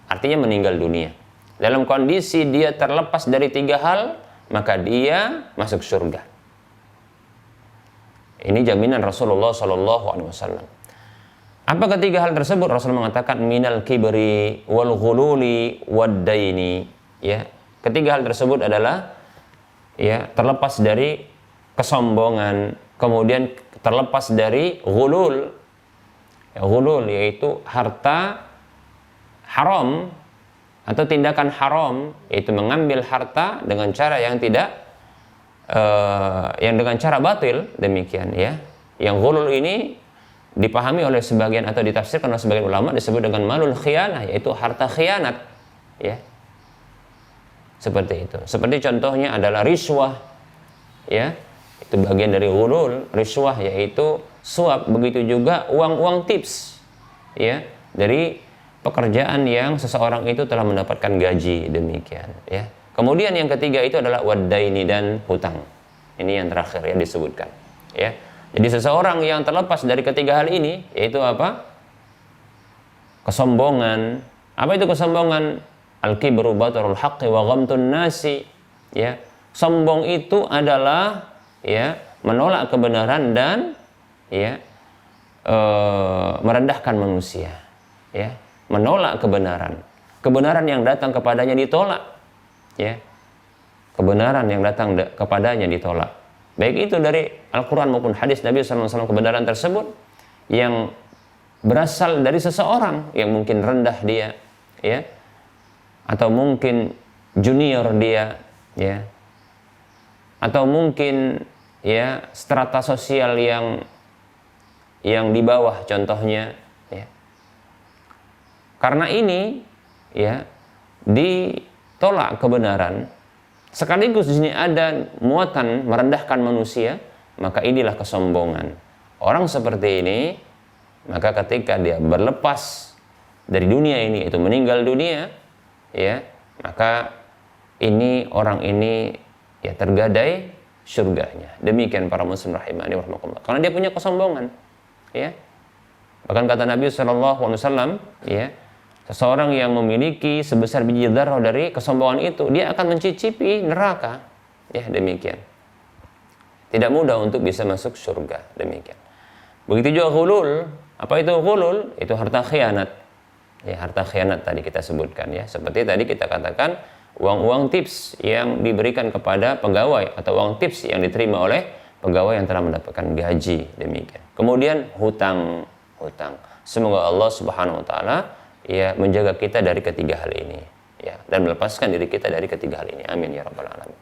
artinya meninggal dunia, dalam kondisi dia terlepas dari 3 hal, maka dia masuk surga. Ini jaminan Rasulullah SAW. Apa ketiga hal tersebut? Rasul mengatakan minal kibri wal ghululi wad daini. Ya, ketiga hal tersebut adalah ya terlepas dari kesombongan, kemudian terlepas dari ghulul. Ya, ghulul yaitu harta haram atau tindakan haram, yaitu mengambil harta dengan cara yang tidak yang dengan cara batil, demikian ya. Yang ghulul ini dipahami oleh sebagian atau ditafsirkan oleh sebagian ulama disebut dengan malul khianah, yaitu harta khianat, ya. Seperti itu. Seperti contohnya adalah riswah, ya. Itu bagian dari ghulul, riswah yaitu suap, begitu juga uang-uang tips, ya, dari pekerjaan yang seseorang itu telah mendapatkan gaji, demikian, ya. Kemudian yang ketiga itu adalah wadaini, dan hutang. Ini yang terakhir ya disebutkan, ya. Jadi seseorang yang terlepas dari ketiga hal ini, yaitu apa? Kesombongan. Apa itu kesombongan? Al-kibru batarul haqqi wa ghamtun nasi. Ya, sombong itu adalah ya menolak kebenaran dan ya merendahkan manusia. Ya, menolak kebenaran. Kebenaran yang datang kepadanya ditolak. Ya. Kebenaran yang datang kepadanya ditolak. Baik itu dari Al-Quran maupun hadis Nabi SAW, kebenaran tersebut yang berasal dari seseorang yang mungkin rendah dia, ya, atau mungkin junior dia, ya, atau mungkin ya strata sosial yang di bawah contohnya, ya. Karena ini ya ditolak kebenaran, sekaligus di sini ada muatan merendahkan manusia, maka inilah kesombongan. Orang seperti ini, maka ketika dia berlepas dari dunia ini, itu meninggal dunia, ya, maka orang ini ya tergadai surganya. Demikian para muslim rahimani wa rahimakumullah. Karena dia punya kesombongan, ya. Bahkan kata Nabi SAW, ya, seseorang yang memiliki sebesar biji dzarrah dari kesombongan itu, dia akan mencicipi neraka. Ya, demikian. Tidak mudah untuk bisa masuk surga, demikian. Begitu juga ghulul. Apa itu ghulul? Itu harta khianat. Ya, harta khianat tadi kita sebutkan, ya. Seperti tadi kita katakan uang-uang tips yang diberikan kepada pegawai atau uang tips yang diterima oleh pegawai yang telah mendapatkan gaji, demikian. Kemudian hutang. Semoga Allah Subhanahu wa taala ya menjaga kita dari ketiga hal ini, ya, dan melepaskan diri kita dari ketiga hal ini. Amin ya rabbal alamin.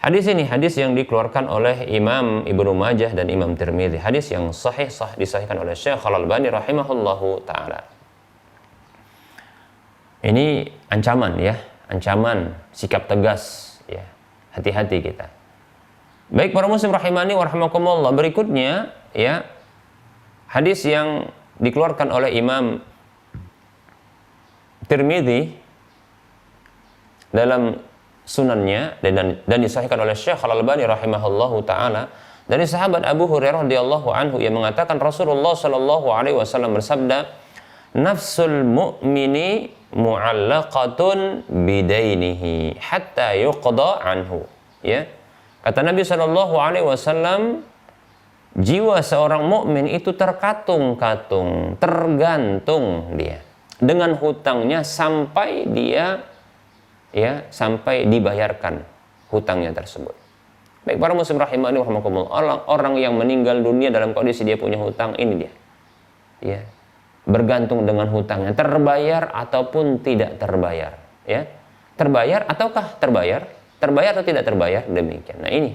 Hadis ini hadis yang dikeluarkan oleh Imam Ibnu Majah dan Imam Tirmidzi. Hadis yang disahihkan oleh Syekh Al-Albani rahimahullahu taala. Ini ancaman, ya, ancaman, sikap tegas, ya. Hati-hati kita. Baik para muslim rahimani wa rahimakumullah, berikutnya ya hadis yang dikeluarkan oleh Imam Tirmidzi dalam sunannya dan disahihkan oleh Syekh Al-Albani rahimahullahu taala dari sahabat Abu Hurairah radhiyallahu anhu yang mengatakan Rasulullah sallallahu alaihi wasallam bersabda, nafsul mu'mini mu'allaqatun bidainihi hatta yuqda anhu. Ya. Kata Nabi sallallahu alaihi wasallam, jiwa seorang mukmin itu terkatung-katung, tergantung dia dengan hutangnya sampai dia ya sampai dibayarkan hutangnya tersebut. Baik para muslim rahimani wa rahimakumullah, orang yang meninggal dunia dalam kondisi dia punya hutang, ini dia. Ya. Bergantung dengan hutangnya, terbayar ataupun tidak terbayar, ya. Terbayar ataukah terbayar? Terbayar atau tidak terbayar? Demikian. Nah, ini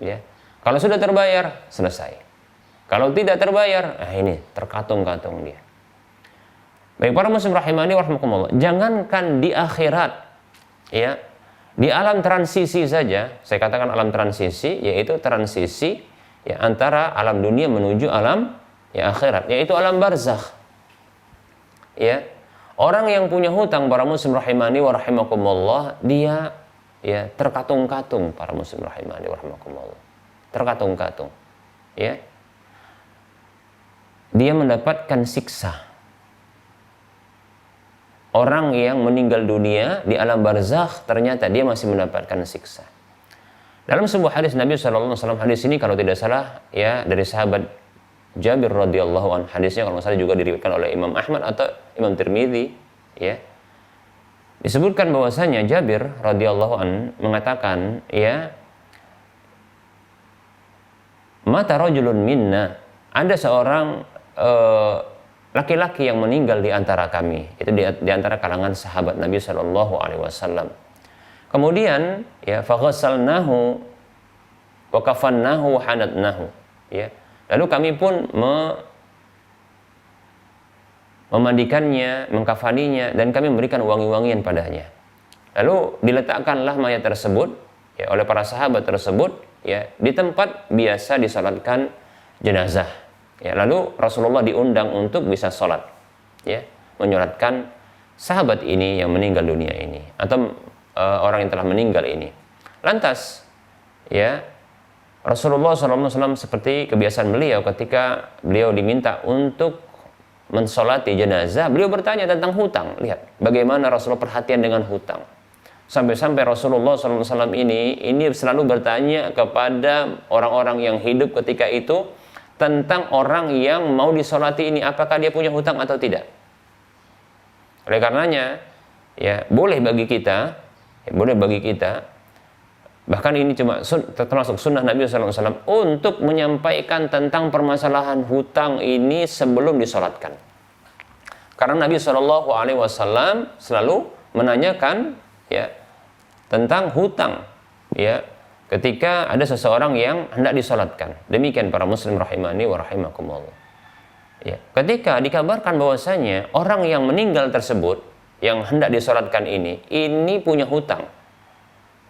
ya. Kalau sudah terbayar, selesai. Kalau tidak terbayar, nah ini terkatung-katung dia. Baik para muslim rahimani wa rahimakumullah, jangankan di akhirat, ya, di alam transisi saja, saya katakan alam transisi, yaitu transisi ya antara alam dunia menuju alam ya akhirat, yaitu alam barzakh. Ya, orang yang punya hutang para muslim rahimani wa rahimakumullah, dia ya terkatung-katung para muslim rahimani wa rahimakumullah. Terkatung-katung. Ya. Dia mendapatkan siksa. Orang yang meninggal dunia di alam barzakh ternyata dia masih mendapatkan siksa. Dalam sebuah hadis Nabi SAW, hadis ini kalau tidak salah ya dari sahabat Jabir radhiyallahu anhu, hadisnya kalau nggak salah juga diriwayatkan oleh Imam Ahmad atau Imam Tirmidzi, ya. Disebutkan bahwasanya Jabir radhiyallahu anhu mengatakan, ya, mata rajulun minna, ada seorang laki-laki yang meninggal di antara kami, itu di antara kalangan sahabat Nabi Shallallahu Alaihi Wasallam. Kemudian, ya, faghassalnahu wa kafannahu wa hanatnahu, ya. Lalu kami pun memandikannya, mengkafaninya, dan kami memberikan wangi-wangian padanya. Lalu diletakkanlah mayat tersebut, ya, oleh para sahabat tersebut, ya, di tempat biasa disalatkan jenazah. Ya, lalu Rasulullah diundang untuk bisa salat, ya, menyolatkan sahabat ini yang meninggal dunia ini, atau orang yang telah meninggal ini. Lantas, ya, Rasulullah SAW seperti kebiasaan beliau ketika beliau diminta untuk mensolati jenazah, beliau bertanya tentang hutang. Lihat bagaimana Rasulullah perhatian dengan hutang. Sampai-sampai Rasulullah SAW ini selalu bertanya kepada orang-orang yang hidup ketika itu tentang orang yang mau disolati ini, apakah dia punya hutang atau tidak. Oleh karenanya, ya, boleh bagi kita, bahkan ini cuma termasuk sunnah Nabi SAW untuk menyampaikan tentang permasalahan hutang ini sebelum disolatkan. Karena Nabi SAW selalu menanyakan, ya, tentang hutang, ya, ketika ada seseorang yang hendak disolatkan. Demikian para muslim rahimani wa rahimakumullah. Ya, ketika dikabarkan bahwasanya orang yang meninggal tersebut yang hendak disolatkan ini punya hutang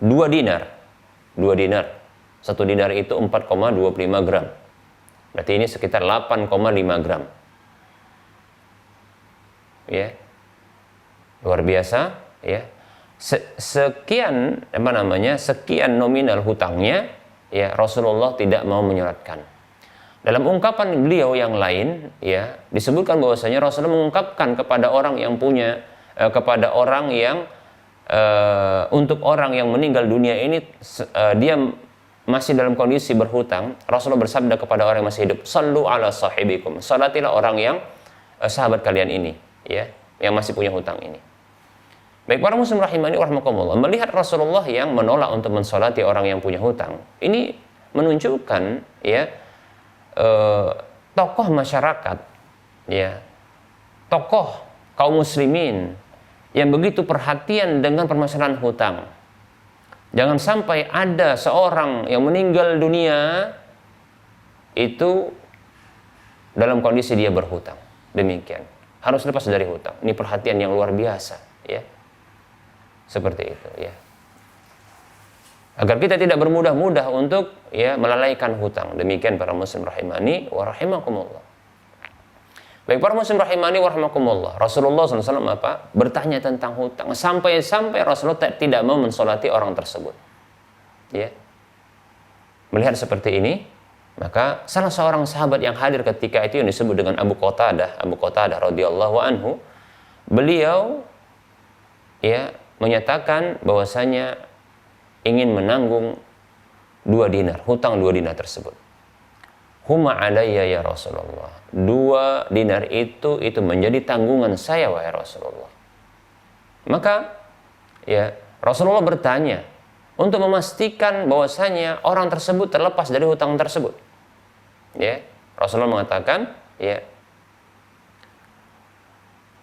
2 dinar. 2 dinar. 1 dinar itu 4,25 gram. Berarti ini sekitar 8,5 gram. Ya. Luar biasa, ya. Sekian nominal hutangnya, ya, Rasulullah tidak mau menyolatkan. Dalam ungkapan beliau yang lain, ya, disebutkan bahwasanya Rasulullah mengungkapkan kepada orang yang punya untuk orang yang meninggal dunia ini, dia masih dalam kondisi berhutang. Rasulullah bersabda kepada orang yang masih hidup, sallu ala sahibikum, salatilah orang yang sahabat kalian ini, ya, yang masih punya hutang ini. Baik para muslim rahimani warahmatullah, melihat Rasulullah yang menolak untuk mensolati orang yang punya hutang, ini menunjukkan, ya, tokoh masyarakat, ya, tokoh kaum muslimin yang begitu perhatian dengan permasalahan hutang. Jangan sampai ada seorang yang meninggal dunia itu dalam kondisi dia berhutang. Demikian. Harus lepas dari hutang. Ini perhatian yang luar biasa, ya. Seperti itu, ya. Agar kita tidak bermudah-mudah untuk, ya, melalaikan hutang. Demikian para muslim rahimani wa rahimakumullah. Baik para muslim rahimani wa rahimakumullah, Rasulullah SAW bertanya tentang hutang sampai Rasulullah tidak mau mensolati orang tersebut. Ya. Melihat seperti ini, maka salah seorang sahabat yang hadir ketika itu yang disebut dengan Abu Qatadah radhiyallahu anhu, beliau, ya, menyatakan bahwasanya ingin menanggung 2 dinar, hutang 2 dinar tersebut. Huma alayya ya Rasulullah. 2 dinar itu menjadi tanggungan saya wahai Rasulullah. Maka, ya, Rasulullah bertanya untuk memastikan bahwasanya orang tersebut terlepas dari hutang tersebut. Ya, Rasulullah mengatakan, ya,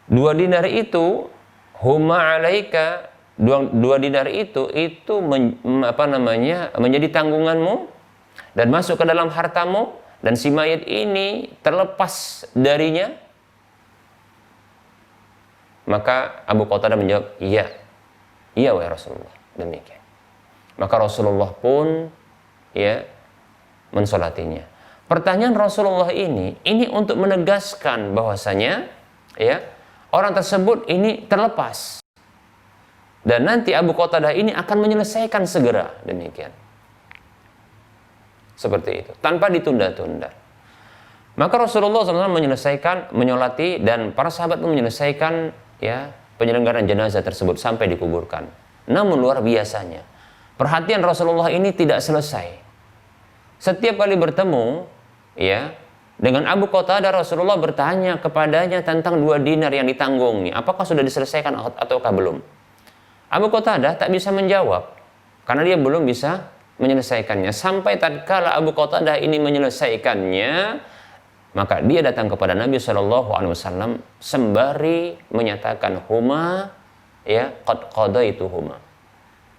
2 dinar itu huma alaika, 2 dinar itu menjadi tanggunganmu dan masuk ke dalam hartamu, dan si mayit ini terlepas darinya. Maka Abu Qatadah menjawab, iya wahai Rasulullah. Demikian. Maka Rasulullah pun, ya, mensolatinya. Pertanyaan Rasulullah ini untuk menegaskan bahwasanya, ya, orang tersebut ini terlepas. Dan nanti Abu Qatadah ini akan menyelesaikan segera. Demikian. Seperti itu, tanpa ditunda-tunda. Maka Rasulullah SAW menyolati, dan para sahabat pun menyelesaikan, ya, penyelenggaraan jenazah tersebut sampai dikuburkan. Namun luar biasanya, perhatian Rasulullah ini tidak selesai. Setiap kali bertemu, ya, Dengan Abu Qatadah Rasulullah bertanya kepadanya tentang 2 dinar yang ditanggung nih, apakah sudah diselesaikan ataukah belum? Abu Qatadah tak bisa menjawab karena dia belum bisa menyelesaikannya. Sampai tatkala Abu Qatadah ini menyelesaikannya, maka dia datang kepada Nabi SAW sembari menyatakan huma, ya, qad qadaituhuma.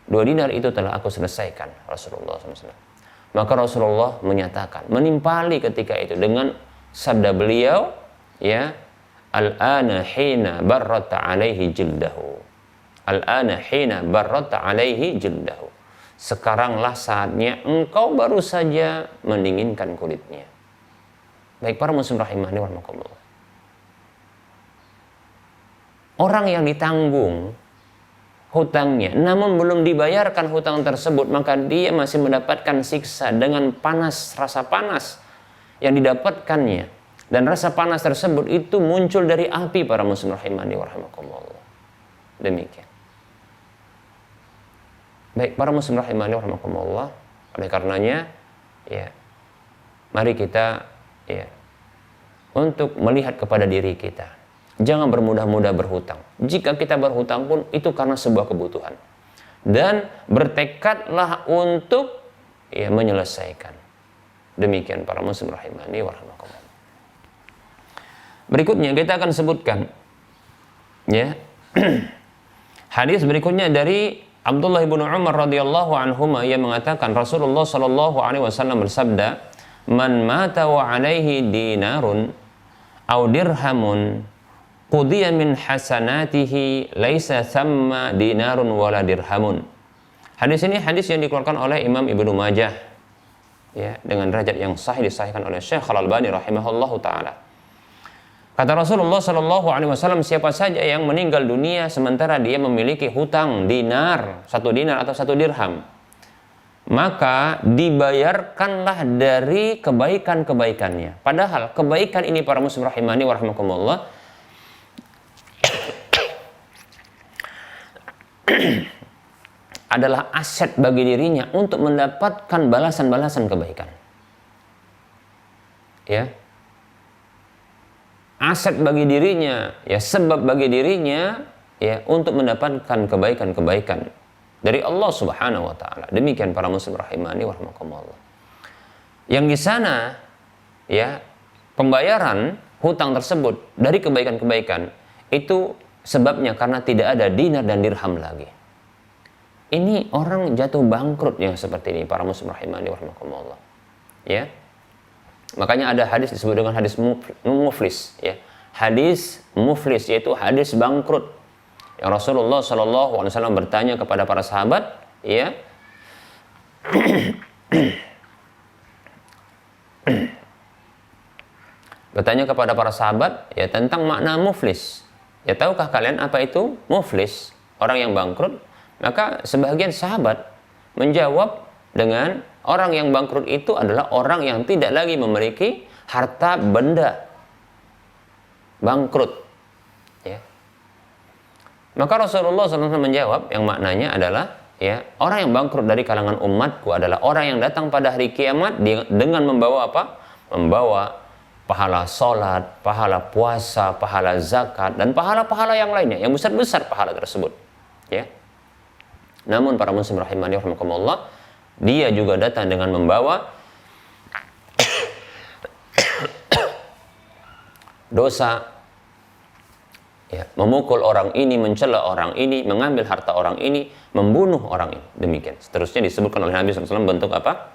2 dinar itu telah aku selesaikan, Rasulullah SAW. Maka Rasulullah menyatakan, menimpali ketika itu dengan sabda beliau, ya, al-ana hina barrata alaihi jildahu. Al-ana hina barrata alaihi jildahu. Sekaranglah saatnya engkau baru saja mendinginkan kulitnya. Baik para muslim rahimahni wa rahimakumullah. Orang yang ditanggung hutangnya, namun belum dibayarkan hutang tersebut, maka dia masih mendapatkan siksa dengan panas, rasa panas yang didapatkannya. Dan rasa panas tersebut itu muncul dari api para muslim rahimani wa rahimakumullah. Demikian. Baik para muslim rahimani wa rahimakumullah, oleh karenanya, ya, mari kita, ya, untuk melihat kepada diri kita. Jangan bermudah-mudah berhutang. Jika kita berhutang pun itu karena sebuah kebutuhan. Dan bertekadlah untuk, ya, menyelesaikan. Demikian para muslim rahimani wa rahimakumullah. Berikutnya kita akan sebutkan, ya, hadis berikutnya dari Abdullah bin Umar radhiyallahu anhuma yang mengatakan Rasulullah sallallahu alaihi wasallam bersabda, "Man mata wa alaihi dinarun aw dirhamun qudiya min hasanatihi laisa thamma dinarun wala dirhamun." Hadis ini hadis yang dikeluarkan oleh Imam Ibnu Majah, ya, dengan derajat yang sahih, disahihkan oleh Syekh Al-Albani rahimahullahu taala. Kata Rasulullah sallallahu alaihi wasallam, siapa saja yang meninggal dunia sementara dia memiliki hutang dinar, 1 dinar atau 1 dirham, maka dibayarkanlah dari kebaikan-kebaikannya. Padahal kebaikan ini para muslim rahimani wa rahimakumullah adalah aset bagi dirinya untuk mendapatkan balasan-balasan kebaikan. Ya. Aset bagi dirinya, ya, sebab bagi dirinya, ya, untuk mendapatkan kebaikan-kebaikan dari Allah Subhanahu wa taala. Demikian para muslim rahimani wa rahimakumullah. Yang di sana, ya, pembayaran hutang tersebut dari kebaikan-kebaikan itu sebabnya karena tidak ada dinar dan dirham lagi. Ini orang jatuh bangkrut yang seperti ini para muslim rahimani wa rahimakumullah. Ya. Makanya ada hadis disebut dengan hadis muflis, ya. Hadis muflis yaitu hadis bangkrut. Yang Rasulullah sallallahu alaihi wasallam bertanya kepada para sahabat, ya. Bertanya kepada para sahabat, ya, tentang makna muflis. Ya, tahukah kalian apa itu muflis? Orang yang bangkrut. Maka sebagian sahabat menjawab dengan, orang yang bangkrut itu adalah orang yang tidak lagi memiliki harta benda. Bangkrut. Ya. Maka Rasulullah SAW menjawab yang maknanya adalah, ya, orang yang bangkrut dari kalangan umatku adalah orang yang datang pada hari kiamat dengan membawa apa? Membawa pahala sholat, pahala puasa, pahala zakat, dan pahala-pahala yang lainnya, yang besar-besar pahala tersebut. Ya. Namun para muslim rahimani wa rahimakumullah, dia juga datang dengan membawa dosa, ya, memukul orang ini, mencela orang ini, mengambil harta orang ini, membunuh orang ini. Demikian. Seterusnya disebutkan oleh Nabi SAW bentuk apa?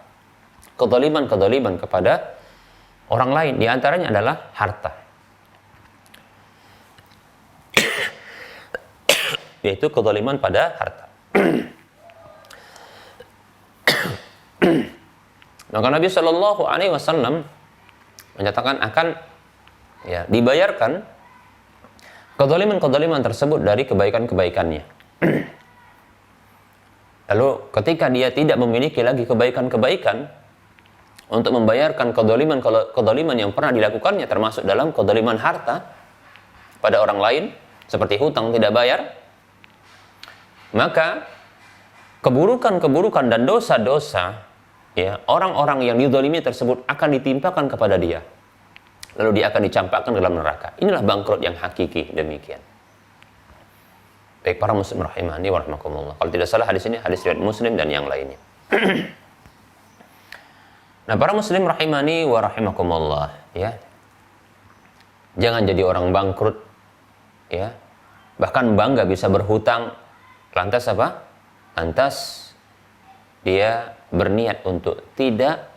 Kezaliman-kezaliman kepada orang lain. Di antaranya adalah harta. Yaitu kezaliman pada harta. Maka Nabi Shallallahu Alaihi Wasallam menyatakan akan, ya, dibayarkan kezaliman-kezaliman tersebut dari kebaikan-kebaikannya. Lalu ketika dia tidak memiliki lagi kebaikan-kebaikan untuk membayarkan kezaliman yang pernah dilakukannya, termasuk dalam kezaliman harta pada orang lain seperti hutang tidak bayar, maka keburukan-keburukan dan dosa-dosa, ya, orang-orang yang dizalimi tersebut akan ditimpakan kepada dia. lalu dia akan dicampakkan ke dalam neraka. Inilah bangkrut yang hakiki, demikian. Baik para muslim rahimani wa rahimakumullah. Kalau tidak salah hadis ini hadis riwayat Muslim dan yang lainnya. Nah, para muslim rahimani wa rahimakumullah, ya. Jangan jadi orang bangkrut, ya. Bahkan bangga bisa berhutang, lantas apa? Lantas dia berniat untuk tidak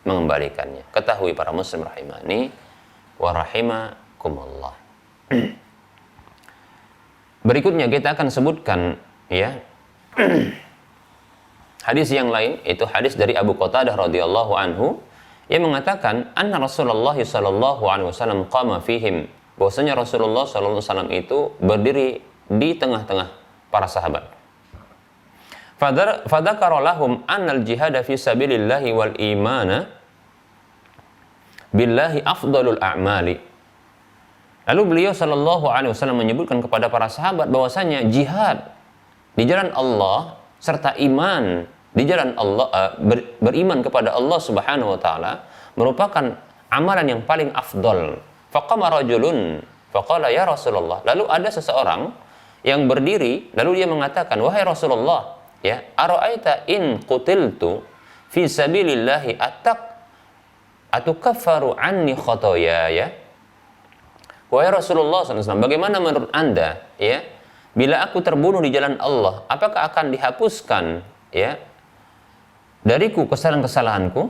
mengembalikannya. Ketahui para muslim rahimani wa rahimakumullah. Berikutnya kita akan sebutkan, ya, hadis yang lain, itu hadis dari Abu Qatadah radhiyallahu anhu yang mengatakan anna Rasulullah sallallahu alaihi wasallam qama fihim, bahwasanya Rasulullah sallallahu alaihi wasallam itu berdiri di tengah-tengah para sahabat. Fadzakara lahum annal jihada fi sabilillahi wal imana billahi afdalul a'mali. Lalu beliau sallallahu alaihi wasallam menyebutkan kepada para sahabat bahwasanya jihad di jalan Allah serta iman di jalan Allah, beriman kepada Allah Subhanahu wa taala merupakan amalan yang paling afdol. Faqama rajulun faqala ya Rasulullah. Lalu ada seseorang yang berdiri lalu dia mengatakan, wahai Rasulullah, ya, ara'aita in qutiltu fi sabilillahi atukaffaru anni khotoyaya. Wahai Rasulullah SAW, bagaimana menurut Anda, ya, bila aku terbunuh di jalan Allah, apakah akan dihapuskan, ya, dariku kesalahan-kesalahanku?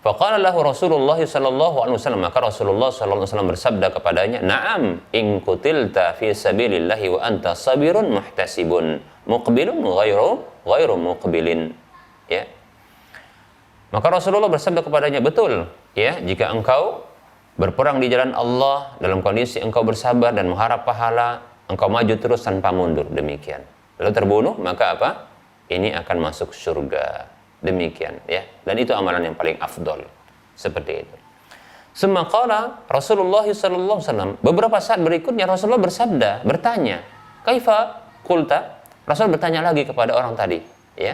Faqala lahu Rasulullah sallallahu alaihi wasallam, maka Rasulullah sallallahu alaihi wasallam bersabda kepadanya, "Na'am, in qutilta fi sabilillahi wa anta sabirun muhtasibun, muqbilun ghairu muqbilin." Ya. Maka Rasulullah bersabda kepadanya, betul, ya, jika engkau berperang di jalan Allah dalam kondisi engkau bersabar dan mengharap pahala, engkau maju terus tanpa mundur, demikian. Lalu terbunuh, maka apa? Ini akan masuk surga. Demikian, ya. Dan itu amalan yang paling afdol. Seperti itu. Semaqala Rasulullah sallallahu alaihi wasallam, beberapa saat berikutnya Rasulullah bersabda, bertanya, "Kaifa qulta?" Rasul bertanya lagi kepada orang tadi, ya.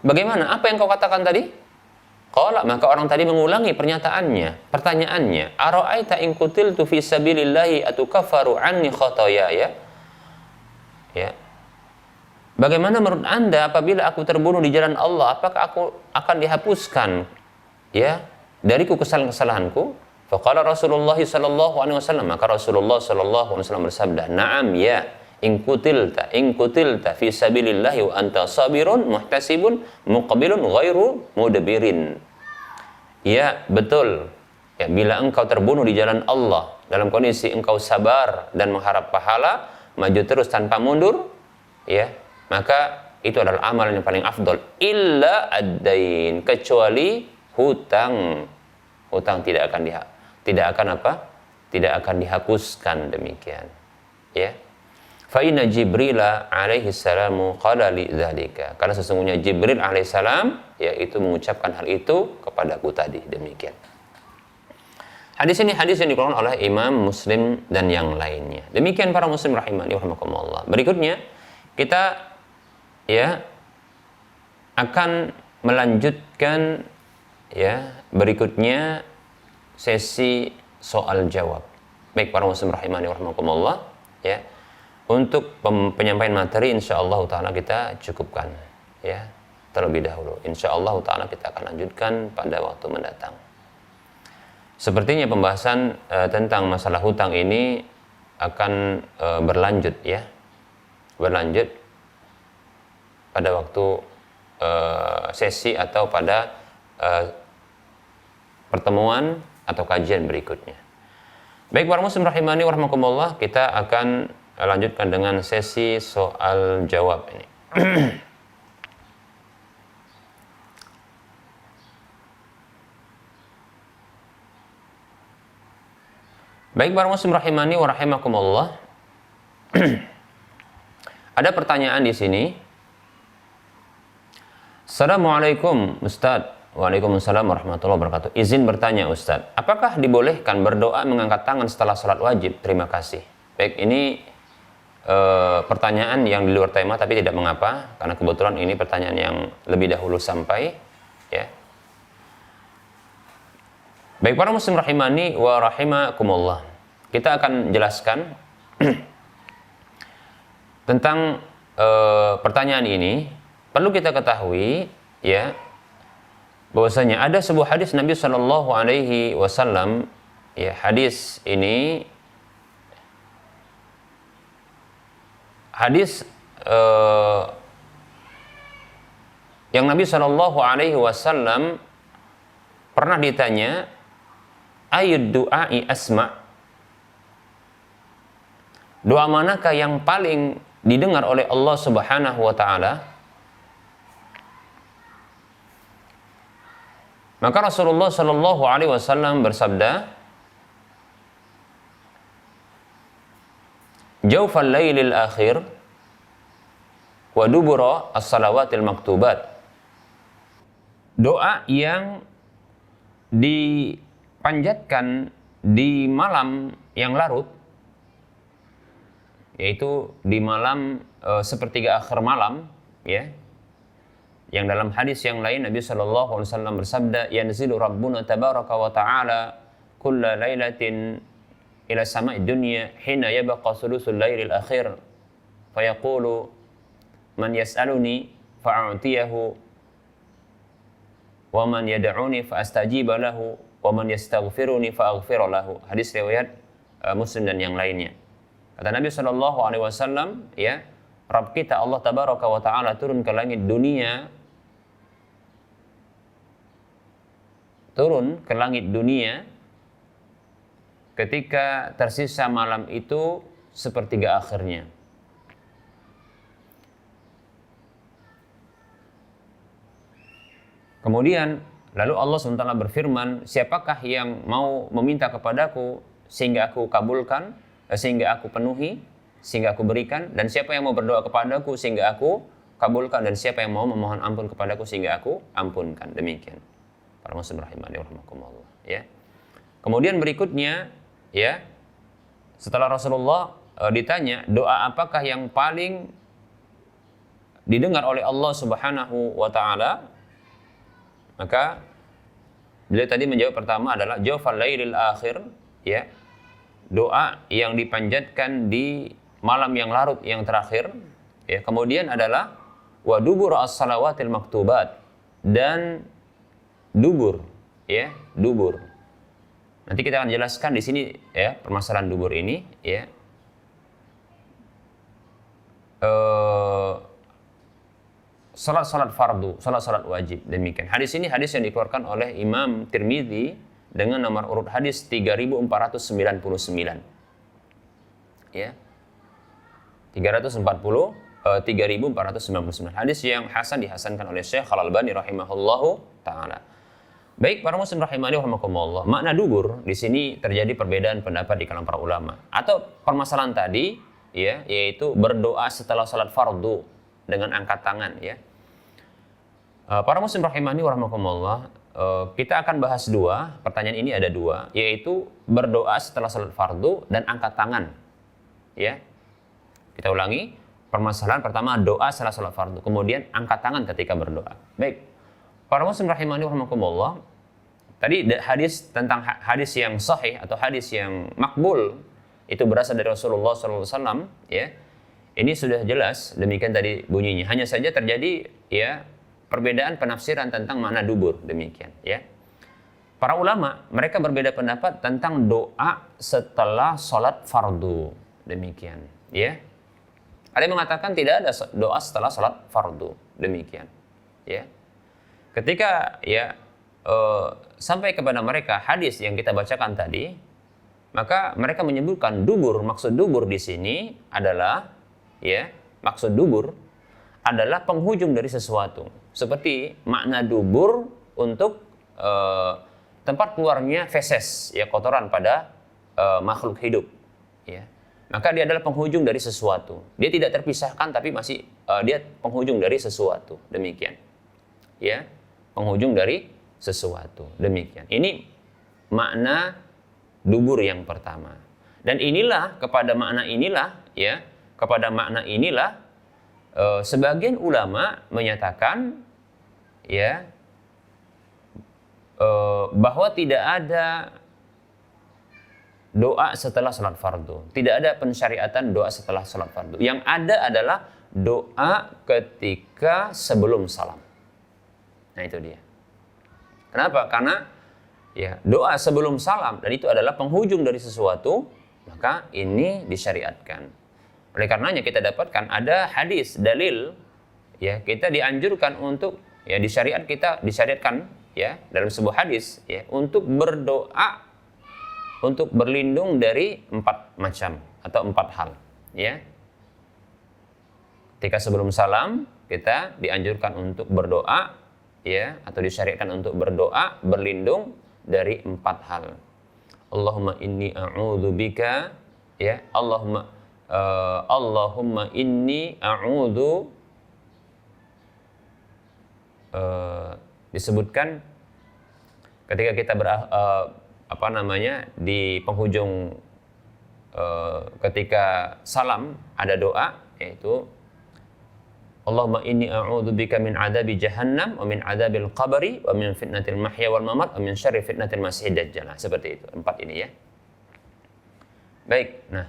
Bagaimana? Apa yang kau katakan tadi? Qala, maka orang tadi mengulangi pertanyaannya, "Ara'aita in qutiltu fi sabilillahi atukaffaru anni khotoyaya?" Ya. Bagaimana menurut Anda apabila aku terbunuh di jalan Allah, apakah aku akan dihapuskan, ya, dariku kesalahan-kesalahanku? Faqala Rasulullah sallallahu alaihi wasallam, maka Rasulullah sallallahu alaihi wasallam bersabda, "Na'am, ya, in qutilta fi sabilillahi wa anta sabirun muhtasibun muqbilun ghairu mudbirin." Ya, betul. Ya, bila engkau terbunuh di jalan Allah dalam kondisi engkau sabar dan mengharap pahala, maju terus tanpa mundur, ya, maka itu adalah amalan yang paling afdol. Illa ad-dain, kecuali hutang. Hutang tidak akan dihapuskan, demikian. Ya. Fa inna Jibril alaihi salamu qala li dzalika. Karena sesungguhnya Jibril alaihi salam, yaitu mengucapkan hal itu kepadaku tadi, demikian. Hadis ini hadis yang dikeluarkan oleh Imam Muslim dan yang lainnya. Demikian para muslim rahimani rahimakumullah. Berikutnya kita, ya, akan melanjutkan, ya, berikutnya sesi soal jawab. Baik para muslim rahimani rahimakumullah, ya. Untuk penyampaian materi insyaallah taala kita cukupkan, ya, terlebih dahulu. Insyaallah taala kita akan lanjutkan pada waktu mendatang. Sepertinya pembahasan tentang masalah hutang ini akan berlanjut, ya. Berlanjut pada waktu sesi atau pada pertemuan atau kajian berikutnya. Baik para muslim rahimani warahmatullah, kita akan lanjutkan dengan sesi soal jawab ini. Baik para muslim rahimani wa rahimakumullah. Ada pertanyaan di sini. Assalamualaikum Ustadz. Waalaikumsalam warahmatullahi wabarakatuh. Izin bertanya Ustadz, apakah dibolehkan berdoa mengangkat tangan setelah sholat wajib? Terima kasih. Baik, ini pertanyaan yang di luar tema, tapi tidak mengapa karena kebetulan ini pertanyaan yang lebih dahulu sampai, ya. Baik para muslim rahimani wa rahimakumullah. Kita akan jelaskan tentang pertanyaan ini. Perlu kita ketahui ya bahwasanya ada sebuah hadis Nabi Shallallahu alaihi wasallam, ya, hadis ini hadis yang Nabi Shallallahu alaihi wasallam pernah ditanya, ayyud du'ai asma', doa manakah yang paling didengar oleh Allah Subhanahu wa taala? Maka Rasulullah Shallallahu alaihi wasallam bersabda, jaufal lailil akhir wa dubura as-salawatil maktubat. Doa yang dipanjatkan di malam yang larut, yaitu di malam sepertiga akhir malam, ya. Yang dalam hadis yang lain Nabi sallallahu alaihi wasallam bersabda, yanzilu rabbuna tabaraka wa ta'ala kulla lailatin ila sama'i dunya hina yabqa thuluthul lailil akhir fayaqulu man yas'aluni fa'utiyahu wa man yad'uni fa astajiba lahu wa man yastaghfiruni fa aghfir lahu. Hadis riwayat Muslim dan yang lainnya. Kata Nabi sallallahu alaihi wasallam, ya, Rabb kita Allah tabaraka wa taala turun ke langit dunia ketika tersisa malam itu sepertiga akhirnya. Kemudian lalu Allah SWT berfirman, siapakah yang mau meminta kepadaku sehingga aku kabulkan, sehingga aku penuhi, sehingga aku berikan, dan siapa yang mau berdoa kepadaku sehingga aku kabulkan, dan siapa yang mau memohon ampun kepadaku sehingga aku ampunkan. Demikian para muslim rahimani wa rahimakumullah, ya. Kemudian berikutnya, ya, setelah Rasulullah ditanya doa apakah yang paling didengar oleh Allah Subhanahu wa taala, maka beliau tadi menjawab pertama adalah jaufal lailil akhir, ya, doa yang dipanjatkan di malam yang larut yang terakhir, ya. Kemudian adalah wa dubur as-salawatil maktubat, dan dubur, ya, dubur. Nanti kita akan jelaskan di sini, ya, permasalahan dubur ini, ya. Salat fardu, salat wajib, demikian. Hadis ini hadis yang dikeluarkan oleh Imam Tirmidzi dengan nomor urut hadis 3499. Ya. 3499. Hadis yang hasan dihasankan oleh Syekh Al-Albani rahimahullahu taala. Baik para muslim rahimani wa rahimakumullah. Makna dubur di sini terjadi perbedaan pendapat di kalangan para ulama. Atau permasalahan tadi, ya, yaitu berdoa setelah salat fardu dengan angkat tangan, ya. Para muslim rahimani wa rahimakumullah, kita akan bahas dua, pertanyaan ini ada dua, yaitu berdoa setelah salat fardu dan angkat tangan, ya. Kita ulangi, permasalahan pertama doa setelah salat fardu, kemudian angkat tangan ketika berdoa. Baik, para muslim rahimani wa rahimakumullah, tadi hadis tentang hadis yang sahih atau hadis yang makbul itu berasal dari Rasulullah SAW, ya. Ini sudah jelas, demikian tadi bunyinya. Hanya saja terjadi, ya, perbedaan penafsiran tentang makna dubur, demikian, ya. Para ulama, mereka berbeda pendapat tentang doa setelah sholat fardu, demikian, ya. Ada yang mengatakan tidak ada doa setelah sholat fardu, demikian, ya. Ketika, ya, sampai kepada mereka hadis yang kita bacakan tadi, maka mereka menyebutkan dubur. Maksud dubur di sini adalah, ya, maksud dubur adalah penghujung dari sesuatu. Seperti makna dubur untuk tempat keluarnya feses, ya, kotoran pada makhluk hidup, ya. Maka dia adalah penghujung dari sesuatu. Dia tidak terpisahkan tapi masih dia penghujung dari sesuatu. Demikian, ya, penghujung dari sesuatu. Demikian. Ini makna dubur yang pertama. Dan inilah, kepada makna inilah, ya, kepada makna inilah sebagian ulama menyatakan, ya, bahwa tidak ada doa setelah salat fardu. Tidak ada pensyariatan doa setelah salat fardu. Yang ada adalah doa ketika sebelum salam. Nah itu dia. Kenapa? Karena ya doa sebelum salam dan itu adalah penghujung dari sesuatu, maka ini disyariatkan. Oleh karenanya kita dapatkan ada hadis dalil ya kita dianjurkan untuk ya disyariatkan ya dalam sebuah hadis ya untuk berdoa untuk berlindung dari 4 macam atau 4 hal ya. Ketika sebelum salam kita dianjurkan untuk berdoa ya atau disyariatkan untuk berdoa berlindung dari 4 hal. Allahumma inni a'udzubika ya Allahumma inni a'udzu disebutkan ketika kita di penghujung ketika salam ada doa yaitu Allahumma inni a'udzubika min adzabi jahannam wa min adzabil qabri wa min fitnatil mahya wal mamat wa min syarri fitnatil masiihid dajjal. Seperti itu, 4 ini ya. Baik. Nah.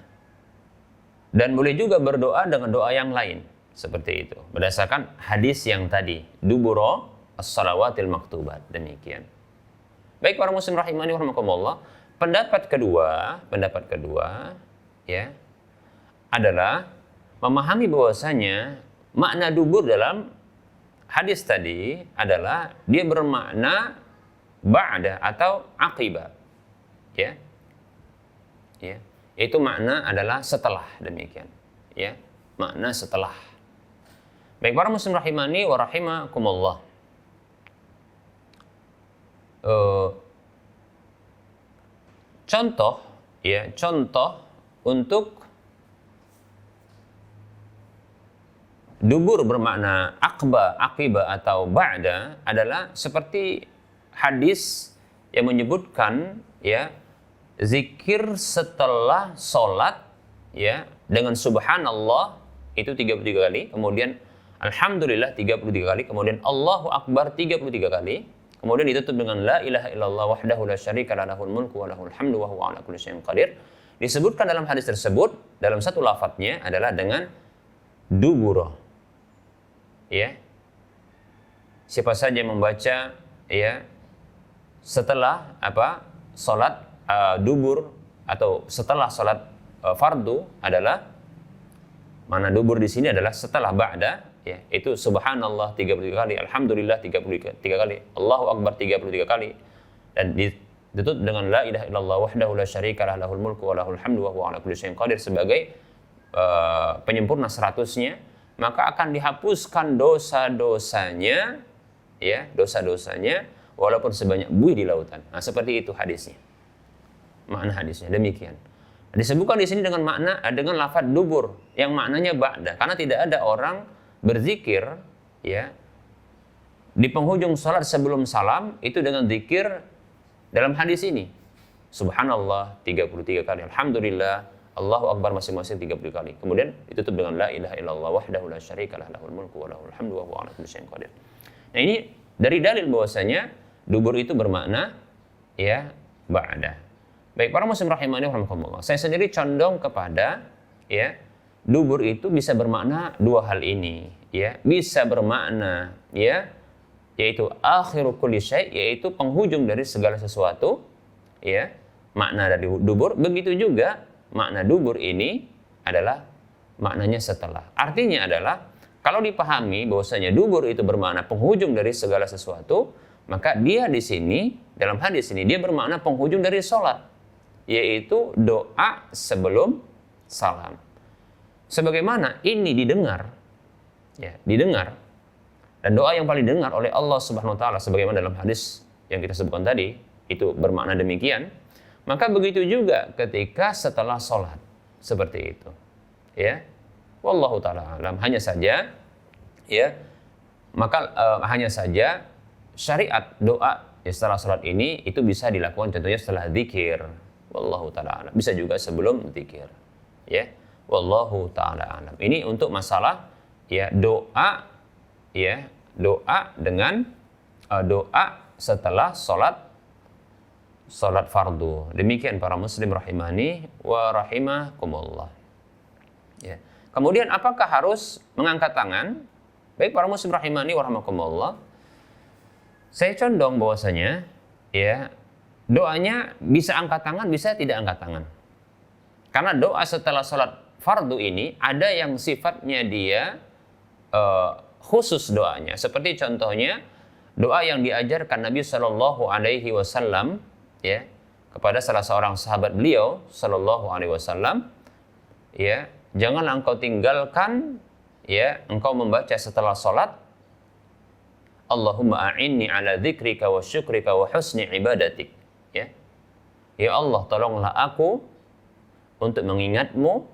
Dan boleh juga berdoa dengan doa yang lain seperti itu. Berdasarkan hadis yang tadi, dubura as-salawatil maktubat. Demikian. Baik para muslim rahimani wa rahimakumullah, pendapat kedua ya adalah memahami bahwasanya makna dubur dalam hadis tadi adalah dia bermakna ba'da atau aqibah. Ya. Ya. Itu makna adalah setelah, demikian. Ya. Makna setelah. Baik para muslim rahimani wa rahimakumullah. Contoh untuk dubur bermakna aqibah atau ba'da adalah seperti hadis yang menyebutkan ya zikir setelah sholat ya dengan subhanallah itu 33 kali, kemudian alhamdulillah 33 kali, kemudian Allahu akbar 33 kali, kemudian ditutup dengan la ilaha illallah wahdahu la syarika lahul mulku wa lahul hamdu wa huwa ala kulli syai'in qadir. Disebutkan dalam hadis tersebut dalam satu lafadznya adalah dengan dubura. Ya. Siapa saja yang membaca ya setelah salat dubur atau setelah salat fardu adalah mana dubur di sini adalah setelah ba'da ya itu subhanallah 33 kali, alhamdulillah 33 kali, Allahu akbar 33 kali dan ditutup dengan la ilaha illallah wahdahu la syarika lahul mulku wa lahul hamdu wa huwa ala kulli syai'in qadir sebagai penyempurna 100-nya, maka akan dihapuskan dosa-dosanya ya, dosa-dosanya walaupun sebanyak buih di lautan. Nah, seperti itu hadisnya. Makna hadisnya demikian. Disebutkan di sini dengan makna dengan lafaz dubur yang maknanya ba'da, karena tidak ada orang berzikir ya di penghujung salat sebelum salam itu dengan zikir dalam hadis ini. Subhanallah 33 kali, alhamdulillah, Allahu akbar masing-masing 30 kali. Kemudian ditutup dengan la ilaha illallah wahdahu la syarika lahul mulku wa lahul hamdu wa huwa ala kulli syai'in qadir. Nah, ini dari dalil bahwasanya dubur itu bermakna ya ba'da. Baik para muslim rahimani wa rahimakumullah. Saya sendiri condong kepada ya dubur itu bisa bermakna 2 hal ini ya. Bisa bermakna ya yaitu akhiru kulli syai', yaitu penghujung dari segala sesuatu ya. Makna dari dubur, begitu juga makna dubur ini adalah maknanya setelah. Artinya adalah kalau dipahami bahwasanya dubur itu bermakna penghujung dari segala sesuatu, maka dia di sini dalam hadis ini dia bermakna penghujung dari sholat, yaitu doa sebelum salam. Sebagaimana ini didengar dan doa yang paling didengar oleh Allah Subhanahu wa taala sebagaimana dalam hadis yang kita sebutkan tadi itu bermakna demikian, maka begitu juga ketika setelah sholat seperti itu ya. Wallahu taala alam. Hanya saja syariat doa ya setelah sholat ini itu bisa dilakukan contohnya setelah zikir. Wallahu taala alam. Bisa juga sebelum zikir. Ya. Wallahu taala alam. Ini untuk masalah ya doa dengan doa setelah sholat fardu. Demikian para muslim rahimani wa rahimakumullah. Ya. Kemudian apakah harus mengangkat tangan? Baik para muslim rahimani wa rahimakumullah. Saya condong bahwasanya ya, doanya bisa angkat tangan, bisa tidak angkat tangan. Karena doa setelah sholat fardu ini ada yang sifatnya dia khusus doanya. Seperti contohnya doa yang diajarkan Nabi Shallallahu Alaihi Wasallam ya kepada salah seorang sahabat beliau Shallallahu Alaihi Wasallam, ya, janganlah engkau tinggalkan ya engkau membaca setelah sholat Allahumma a'inni ala dzikrika wa syukrika wa husni ibadatik. Ya, ya Allah, tolonglah aku untuk mengingatmu,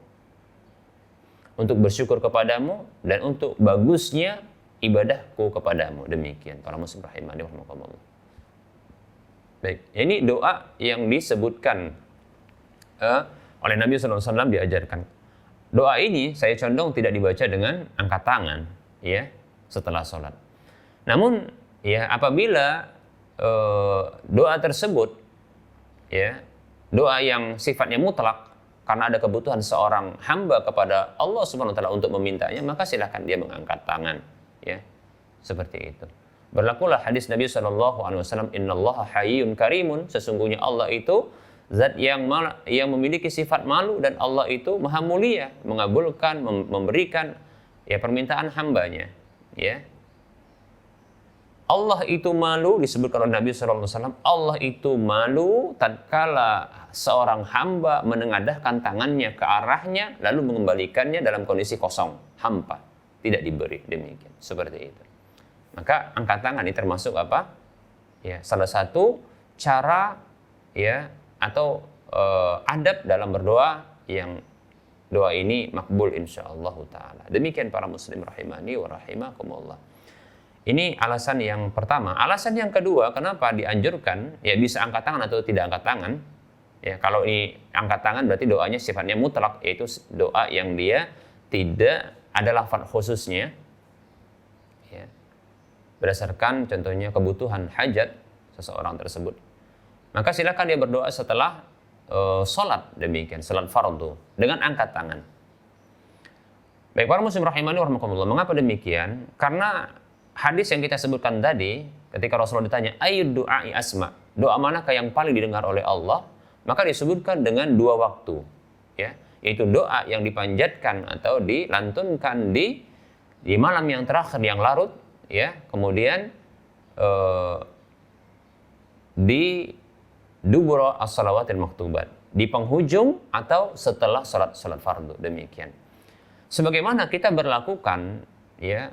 untuk bersyukur kepadamu, dan untuk bagusnya ibadahku kepadamu. Demikian para muslim rahimani wa rahimakumullah. Baik, ini doa yang disebutkan oleh Nabi SAW diajarkan. Doa ini saya condong tidak dibaca dengan angkat tangan, ya, setelah sholat. Namun, ya, apabila doa tersebut, ya, doa yang sifatnya mutlak, karena ada kebutuhan seorang hamba kepada Allah Subhanahu wa taala untuk memintanya, maka silakan dia mengangkat tangan, ya. Seperti itu. Berlakulah hadis Nabi sallallahu alaihi wasallam, "Innallaha hayyun karimun." Sesungguhnya Allah itu zat yang memiliki sifat malu, dan Allah itu Maha Mulia, mengabulkan, memberikan ya permintaan hambanya, ya. Allah itu malu, disebutkan oleh Nabi SAW, Allah itu malu tatkala seorang hamba menengadahkan tangannya ke arahnya lalu mengembalikannya dalam kondisi kosong, hampa, tidak diberi, demikian, seperti itu. Maka angkat tangan ini termasuk apa? Ya, salah satu cara ya atau adab dalam berdoa yang doa ini makbul insyaallah taala. Demikian para muslim rahimani wa rahimakumullah. Ini alasan yang pertama. Alasan yang kedua, kenapa dianjurkan ya bisa angkat tangan atau tidak angkat tangan? Ya, kalau ini angkat tangan berarti doanya sifatnya mutlak, yaitu doa yang dia tidak ada lafaz khususnya. Ya. Berdasarkan contohnya kebutuhan hajat seseorang tersebut. Maka silakan dia berdoa setelah sholat, demikian, sholat fardu dengan angkat tangan. Baik para muslim rahimani wa rahimakumullah. Mengapa demikian? Karena hadis yang kita sebutkan tadi, ketika Rasulullah ditanya, ayyud du'ai asma, doa manakah yang paling didengar oleh Allah? Maka disebutkan dengan dua waktu, ya, yaitu doa yang dipanjatkan atau dilantunkan di malam yang terakhir yang larut, ya, kemudian di dubura as-salawatil maktubat, di penghujung atau setelah salat fardu, demikian. Sebagaimana kita berlakukan, ya,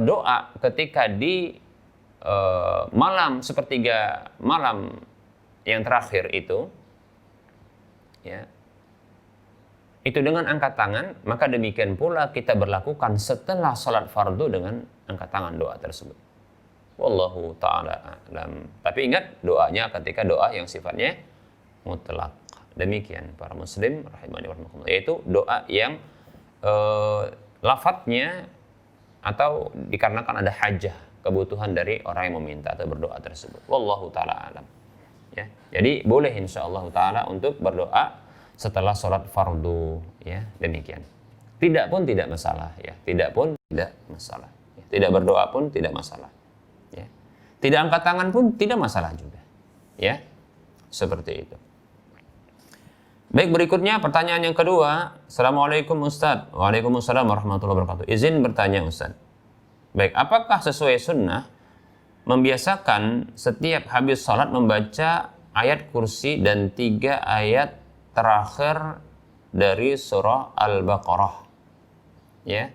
doa ketika di malam sepertiga malam yang terakhir itu, ya, itu dengan angkat tangan, maka demikian pula kita berlakukan setelah salat fardu dengan angkat tangan doa tersebut. Wallahu ta'ala a'lam. Tapi ingat doanya ketika doa yang sifatnya mutlak. Demikian para muslim rahimani wa rahimakumullah, yaitu doa yang lafadznya atau dikarenakan ada hajah, kebutuhan dari orang yang meminta atau berdoa tersebut. Wallahu ta'ala alam. Ya, jadi boleh insyaallah ta'ala untuk berdoa setelah sholat fardu, ya, demikian. Tidak pun tidak masalah, ya. Tidak pun tidak masalah. Ya. Tidak berdoa pun tidak masalah. Ya. Tidak angkat tangan pun tidak masalah juga. Ya. Seperti itu. Baik, berikutnya pertanyaan yang kedua. Assalamualaikum Ustaz. Waalaikumsalam warahmatullahi wabarakatuh. Izin bertanya Ustaz. Baik, apakah sesuai sunnah membiasakan setiap habis sholat membaca ayat kursi dan 3 ayat terakhir dari surah Al-Baqarah, ya,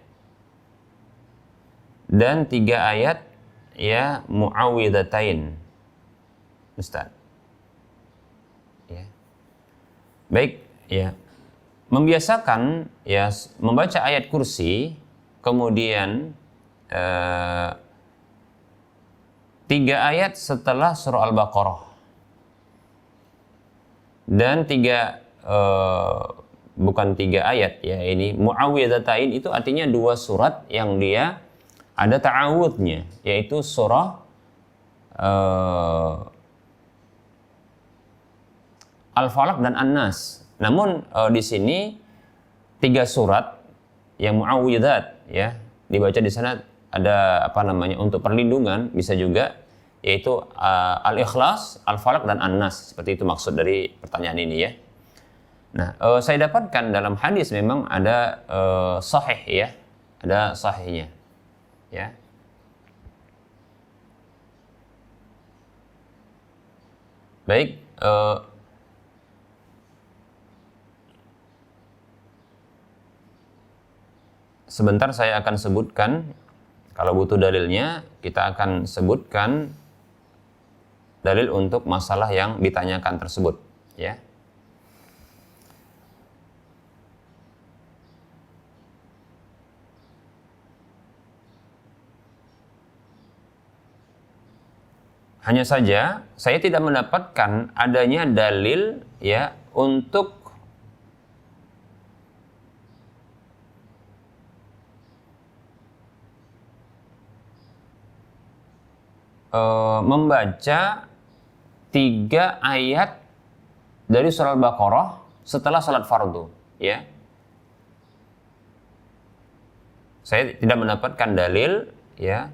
dan 3 ayat ya mu'awwidhatain, Ustaz? Ya. Baik, ya. Membiasakan ya membaca ayat kursi, kemudian 3 ayat setelah surah Al-Baqarah, dan 3 bukan 3 ayat, ya, ini mu'awwidhatain itu artinya 2 surat yang dia ada ta'awudnya, yaitu surah Al-Falaq dan An-Nas. Namun di sini 3 surat yang muawwidzat ya, dibaca di sana ada untuk perlindungan, bisa juga yaitu Al-Ikhlas, Al-Falaq dan An-Nas. Seperti itu maksud dari pertanyaan ini ya. Nah, saya dapatkan dalam hadis memang ada sahih ya. Ada sahihnya. Ya. Baik, sebentar saya akan sebutkan, kalau butuh dalilnya kita akan sebutkan dalil untuk masalah yang ditanyakan tersebut ya. Hanya saja saya tidak mendapatkan adanya dalil ya untuk membaca 3 ayat dari surah Al-Baqarah setelah salat fardu ya. Saya tidak mendapatkan dalil ya.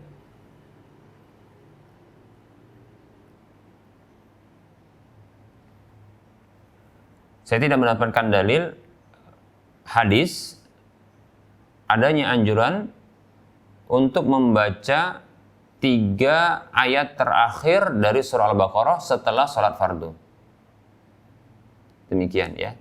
Saya tidak mendapatkan dalil hadis adanya anjuran untuk membaca 3 ayat terakhir dari surah Al-Baqarah setelah salat fardu. Demikian ya.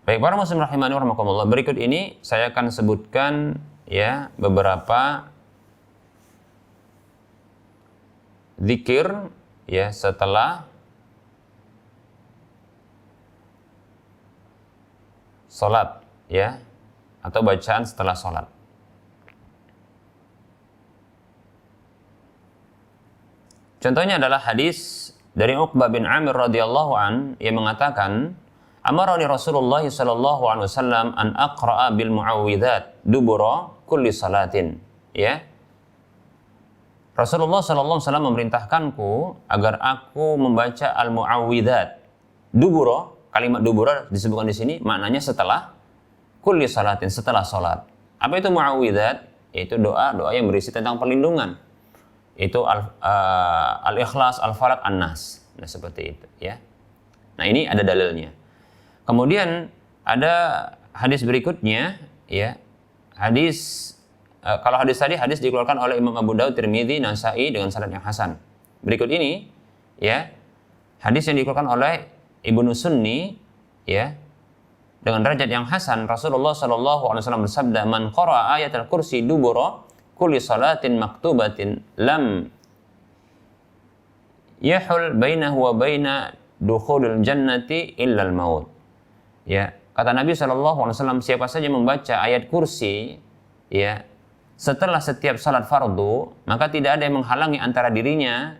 Baik, para muslim rahimani wa rahimakumullah. Berikut ini saya akan sebutkan ya beberapa zikir ya setelah salat ya, atau bacaan setelah salat. Contohnya adalah hadis dari Uqbah bin Amir radhiyallahu an yang mengatakan, amarani Rasulullah sallallahu alaihi wasallam an aqra'a bil muawwidzat dubura kulli salatin ya. Rasulullah sallallahu alaihi wasallam memerintahkanku agar aku membaca al-muawwidzat. Dubura, kalimat dubura disebutkan di sini maknanya setelah kulli salatin, setelah salat. Apa itu muawwidzat? Yaitu doa yang berisi tentang perlindungan. Itu al-Ikhlas, Al-Falaq, An-Nas. Nah, seperti itu ya. Nah, ini ada dalilnya. Kemudian ada hadis berikutnya ya. Kalau hadis tadi dikeluarkan oleh Imam Abu Daud, Tirmidzi, Nasa'i dengan sanad yang hasan. Berikut ini ya, hadis yang dikeluarkan oleh Ibnu Sunni ya dengan derajat yang hasan. Rasulullah sallallahu alaihi wasallam bersabda, "Man qara'a ayatul kursi dubura kulli salatin maktubatin lam yahul bainahu wa baina dukhulil jannati illal maut." Ya, kata Nabi sallallahu alaihi wasallam, siapa saja membaca ayat kursi ya setelah setiap salat fardu, maka tidak ada yang menghalangi antara dirinya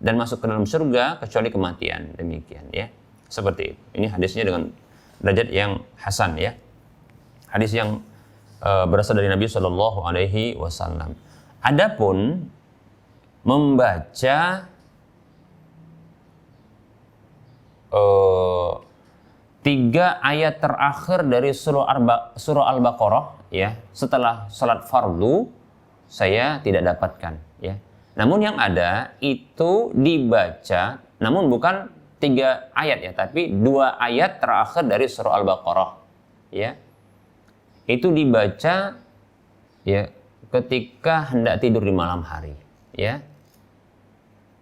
dan masuk ke dalam surga kecuali kematian. Demikian ya. Seperti itu. Ini hadisnya dengan derajat yang hasan ya. Hadis yang berasal dari Nabi Shallallahu Alaihi Wasallam. Adapun membaca 3 ayat terakhir dari surah Al-Baqarah ya setelah salat fardu saya tidak dapatkan ya. Namun yang ada itu dibaca, namun bukan 3 ayat ya, tapi 2 ayat terakhir dari surah Al-Baqarah ya. Itu dibaca ya ketika hendak tidur di malam hari ya.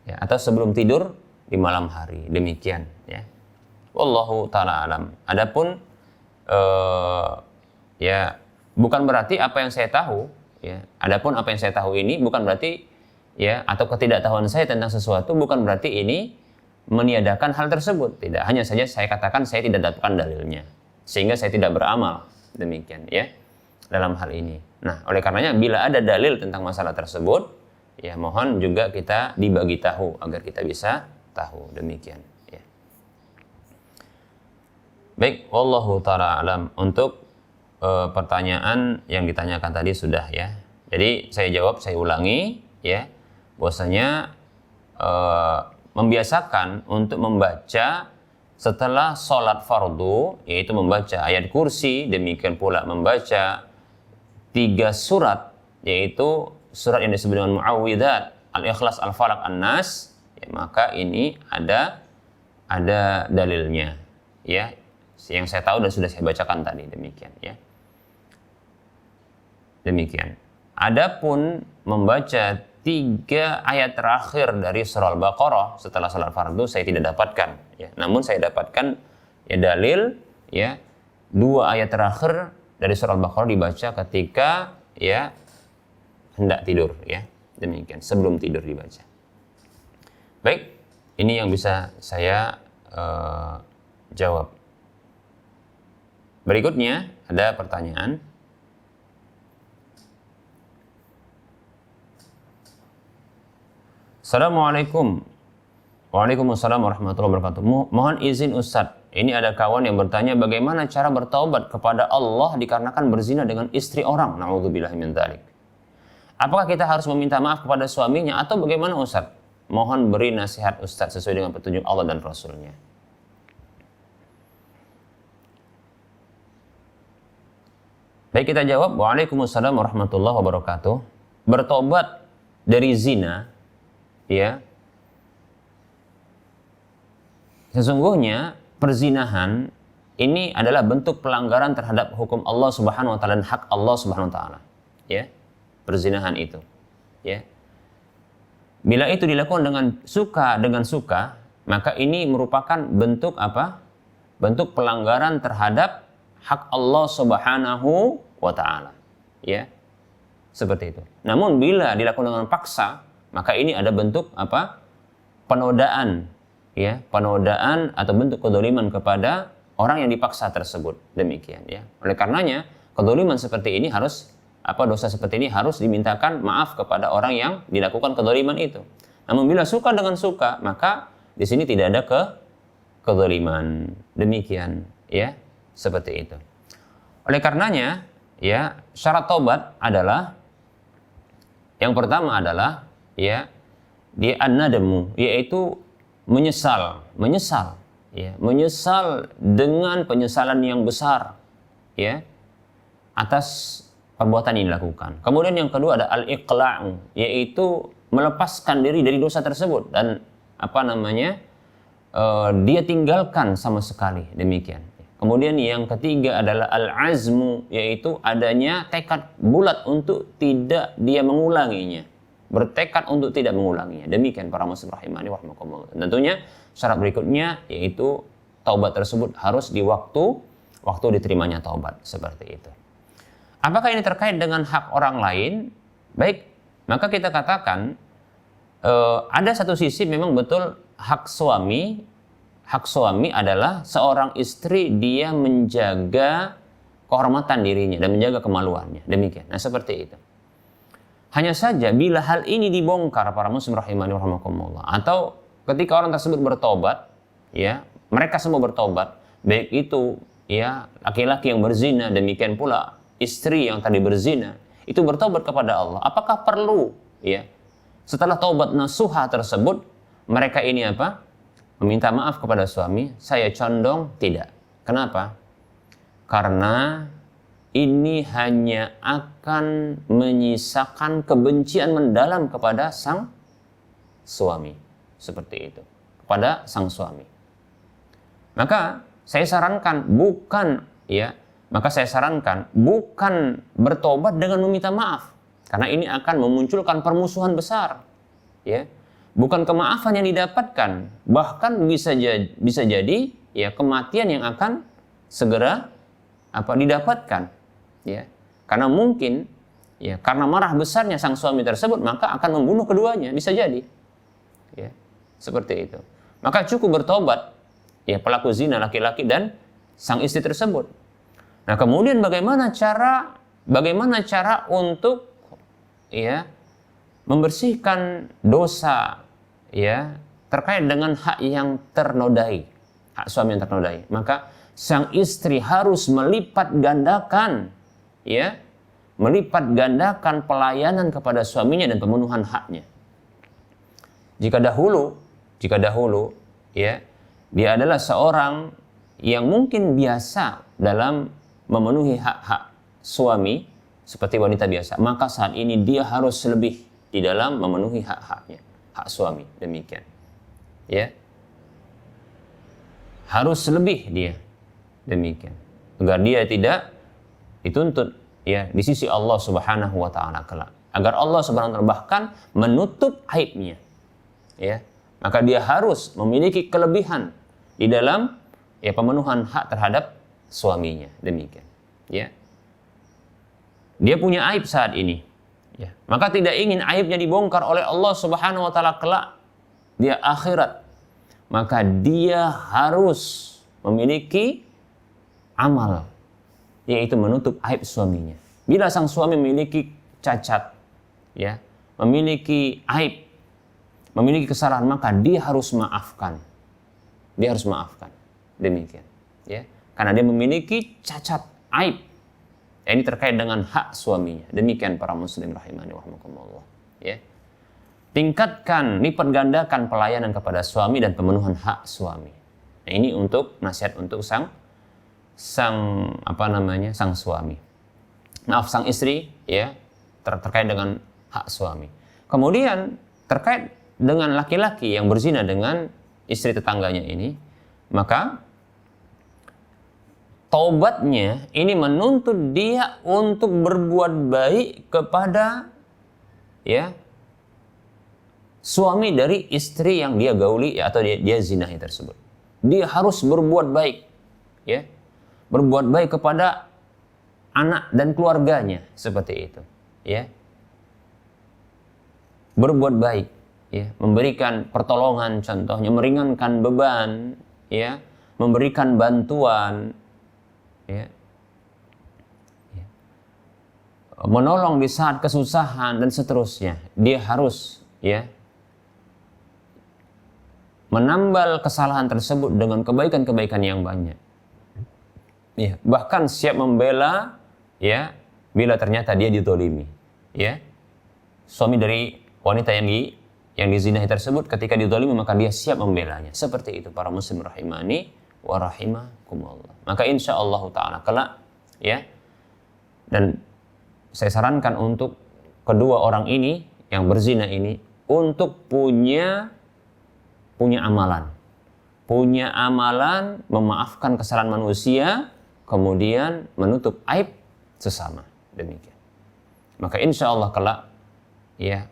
Ya, atau sebelum tidur di malam hari. Demikian ya. Wallahu ta'ala alam. Adapun ya bukan berarti apa yang saya tahu ya. Adapun apa yang saya tahu ini bukan berarti ya, atau ketidaktahuan saya tentang sesuatu bukan berarti ini meniadakan hal tersebut. Tidak, hanya saja saya katakan saya tidak dapatkan dalilnya sehingga saya tidak beramal. Demikian ya dalam hal ini. Nah, oleh karenanya bila ada dalil tentang masalah tersebut ya mohon juga kita dibagi tahu agar kita bisa tahu. Demikian. Baik, wallahu taala alam. Untuk pertanyaan yang ditanyakan tadi sudah ya. Jadi saya jawab, saya ulangi ya. Bahwasanya membiasakan untuk membaca setelah sholat fardu, yaitu membaca ayat kursi, demikian pula membaca 3 surat, yaitu surat yang disebut dengan Mu'awwidzat, Al-Ikhlas, Al-Falaq, An-Nas, ya, maka ini ada dalilnya ya, yang saya tahu dan sudah saya bacakan tadi, demikian ya. Demikian. Adapun membaca 3 ayat terakhir dari surah Al-Baqarah setelah salat fardu saya tidak dapatkan ya. Namun saya dapatkan ya dalil ya 2 ayat terakhir dari surah Al-Baqarah dibaca ketika ya hendak tidur ya. Demikian, sebelum tidur dibaca. Baik, ini yang bisa saya jawab. Berikutnya ada pertanyaan. Assalamualaikum. Waalaikumsalam warahmatullahi wabarakatuh. Mohon izin Ustadz, ini ada kawan yang bertanya bagaimana cara bertaubat kepada Allah dikarenakan berzina dengan istri orang. Na'udzubillahi min dzalik. Apakah kita harus meminta maaf kepada suaminya atau bagaimana Ustadz? Mohon beri nasihat Ustadz sesuai dengan petunjuk Allah dan Rasulnya. Baik, kita jawab. Waalaikumsalam warahmatullahi wabarakatuh. Bertobat dari zina ya, sesungguhnya perzinahan ini adalah bentuk pelanggaran terhadap hukum Allah Subhanahu wa taala dan hak Allah Subhanahu wa taala. Ya. Perzinahan itu. Ya. Bila itu dilakukan dengan suka, maka ini merupakan bentuk apa? Bentuk pelanggaran terhadap hak Allah Subhanahu wa taala. Ya. Seperti itu. Namun bila dilakukan dengan paksa, maka ini ada bentuk apa? Penodaan, ya, penodaan atau bentuk kedzaliman kepada orang yang dipaksa tersebut. Demikian, ya. Oleh karenanya, kedzaliman seperti ini harus dosa seperti ini harus dimintakan maaf kepada orang yang dilakukan kedzaliman itu. Namun bila suka dengan suka, maka di sini tidak ada kedzaliman. Demikian, ya, seperti itu. Oleh karenanya, ya, syarat taubat adalah yang pertama adalah ya, dia an-nadamu, yaitu menyesal ya, menyesal dengan penyesalan yang besar ya atas perbuatan yang dilakukan. Kemudian yang kedua ada al-iqla'u, yaitu melepaskan diri dari dosa tersebut dan dia tinggalkan sama sekali, demikian. Kemudian yang ketiga adalah al-azmu, yaitu adanya tekad bulat untuk tidak dia mengulanginya. Bertekad untuk tidak mengulanginya. Demikian para muslim rahimani wa rahimakumullah. Tentunya syarat berikutnya yaitu taubat tersebut harus di waktu diterimanya taubat, seperti itu. Apakah ini terkait dengan hak orang lain? Baik, maka kita katakan ada satu sisi memang betul hak suami adalah seorang istri dia menjaga kehormatan dirinya dan menjaga kemaluannya. Demikian. Nah, seperti itu. Hanya saja bila hal ini dibongkar para muslim rahimani wa rahimakumullah, atau ketika orang tersebut bertobat, ya, mereka semua bertobat, baik itu ya laki-laki yang berzina, demikian pula istri yang tadi berzina, itu bertobat kepada Allah. Apakah perlu ya setelah taubat nasuha tersebut mereka ini meminta maaf kepada suami? Saya condong tidak. Kenapa? Karena ini hanya akan menyisakan kebencian mendalam kepada sang suami. Seperti itu. Kepada sang suami. Maka saya sarankan bukan bertobat dengan meminta maaf. Karena ini akan memunculkan permusuhan besar. Ya. Bukan kemaafan yang didapatkan. Bahkan bisa jadi ya kematian yang akan segera didapatkan. Ya, karena mungkin ya karena marah besarnya sang suami tersebut maka akan membunuh keduanya, bisa jadi ya seperti itu. Maka cukup bertobat ya pelaku zina laki-laki dan sang istri tersebut. Nah, kemudian bagaimana cara untuk ya membersihkan dosa ya terkait dengan hak yang ternodai, hak suami yang ternodai. Maka sang istri harus melipat gandakan, ya, melipat gandakan pelayanan kepada suaminya dan pemenuhan haknya. Jika dahulu, ya, dia adalah seorang yang mungkin biasa dalam memenuhi hak-hak suami seperti wanita biasa, maka saat ini dia harus lebih di dalam memenuhi hak-haknya, hak suami, demikian. Ya. Harus lebih dia, demikian. Agar dia tidak dituntut, ya, di sisi Allah Subhanahu wa taala kelak. Agar Allah Subhanahu wa taala bahkan menutup aibnya. Ya. Maka dia harus memiliki kelebihan di dalam, ya, pemenuhan hak terhadap suaminya, demikian. Ya. Dia punya aib saat ini, ya. Maka tidak ingin aibnya dibongkar oleh Allah Subhanahu wa taala kelak di akhirat. Maka dia harus memiliki amal, yaitu menutup aib suaminya. Bila sang suami memiliki cacat, ya, memiliki aib, memiliki kesalahan, maka dia harus maafkan. Dia harus maafkan, demikian. Ya, karena dia memiliki cacat, aib. Ini terkait dengan hak suaminya. Demikian para muslim rahimani wa rahmakumullah. Ya. Tingkatkan, lipat gandakan pelayanan kepada suami dan pemenuhan hak suami. Nah, ini untuk nasihat untuk sang suami. Maaf, sang istri, ya, terkait dengan hak suami. Kemudian terkait dengan laki-laki yang berzina dengan istri tetangganya ini, maka taubatnya ini menuntut dia untuk berbuat baik kepada, ya, suami dari istri yang dia gauli, ya, atau dia zinahi tersebut. Dia harus berbuat baik, ya, berbuat baik kepada anak dan keluarganya, seperti itu, ya, berbuat baik, ya, memberikan pertolongan, contohnya meringankan beban, ya, memberikan bantuan, ya, menolong di saat kesusahan dan seterusnya. Dia harus, ya, menambal kesalahan tersebut dengan kebaikan-kebaikan yang banyak. Ya, bahkan siap membela, ya, bila ternyata dia ditolimi, ya. Suami dari wanita yang dizinahi tersebut ketika ditolimi, maka dia siap membelanya. Seperti itu para muslim rahimani wa rahimakumullah. Maka insyaallah taala kelak, ya, dan saya sarankan untuk kedua orang ini yang berzina ini untuk punya amalan memaafkan kesalahan manusia, kemudian menutup aib sesama, demikian. Maka insyaallah kelak, ya,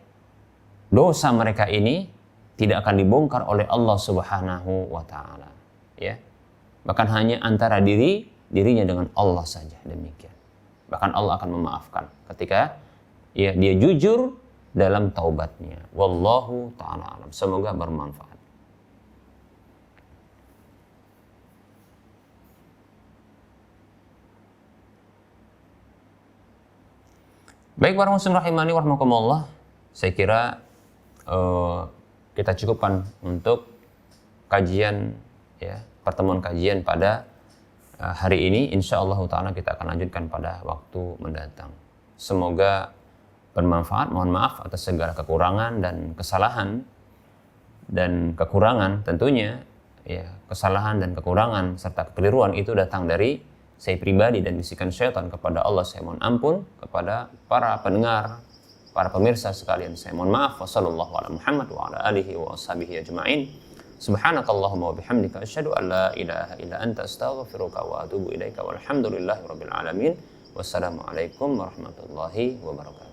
dosa mereka ini tidak akan dibongkar oleh Allah Subhanahu wa taala, ya. Bahkan hanya antara dirinya dengan Allah saja, demikian. Bahkan Allah akan memaafkan ketika, ya, dia jujur dalam taubatnya. Wallahu ta'ala alam. Semoga bermanfaat. Baik para muslim rahimani wa rahmakumullah, saya kira kita cukupkan untuk kajian, ya, pertemuan kajian pada hari ini. Insyaallah ta'ala kita akan lanjutkan pada waktu mendatang. Semoga bermanfaat. Mohon maaf atas segala kekurangan dan kesalahan dan kekurangan tentunya, ya, kesalahan dan kekurangan serta kekeliruan itu datang dari saya pribadi dan bisikan syaitan kepada Allah. Saya mohon ampun kepada para pendengar, para pemirsa sekalian. Saya mohon maaf. Wassallallahu ala Muhammad wa ala alihi wa ashabihi ajma'in. Subhanakallahumma wa bihamdika asyhadu an la ilaha illa anta astaghfiruka wa atubu ilaika walhamdulillahi rabbil alamin. Wassalamualaikum warahmatullahi wabarakatuh.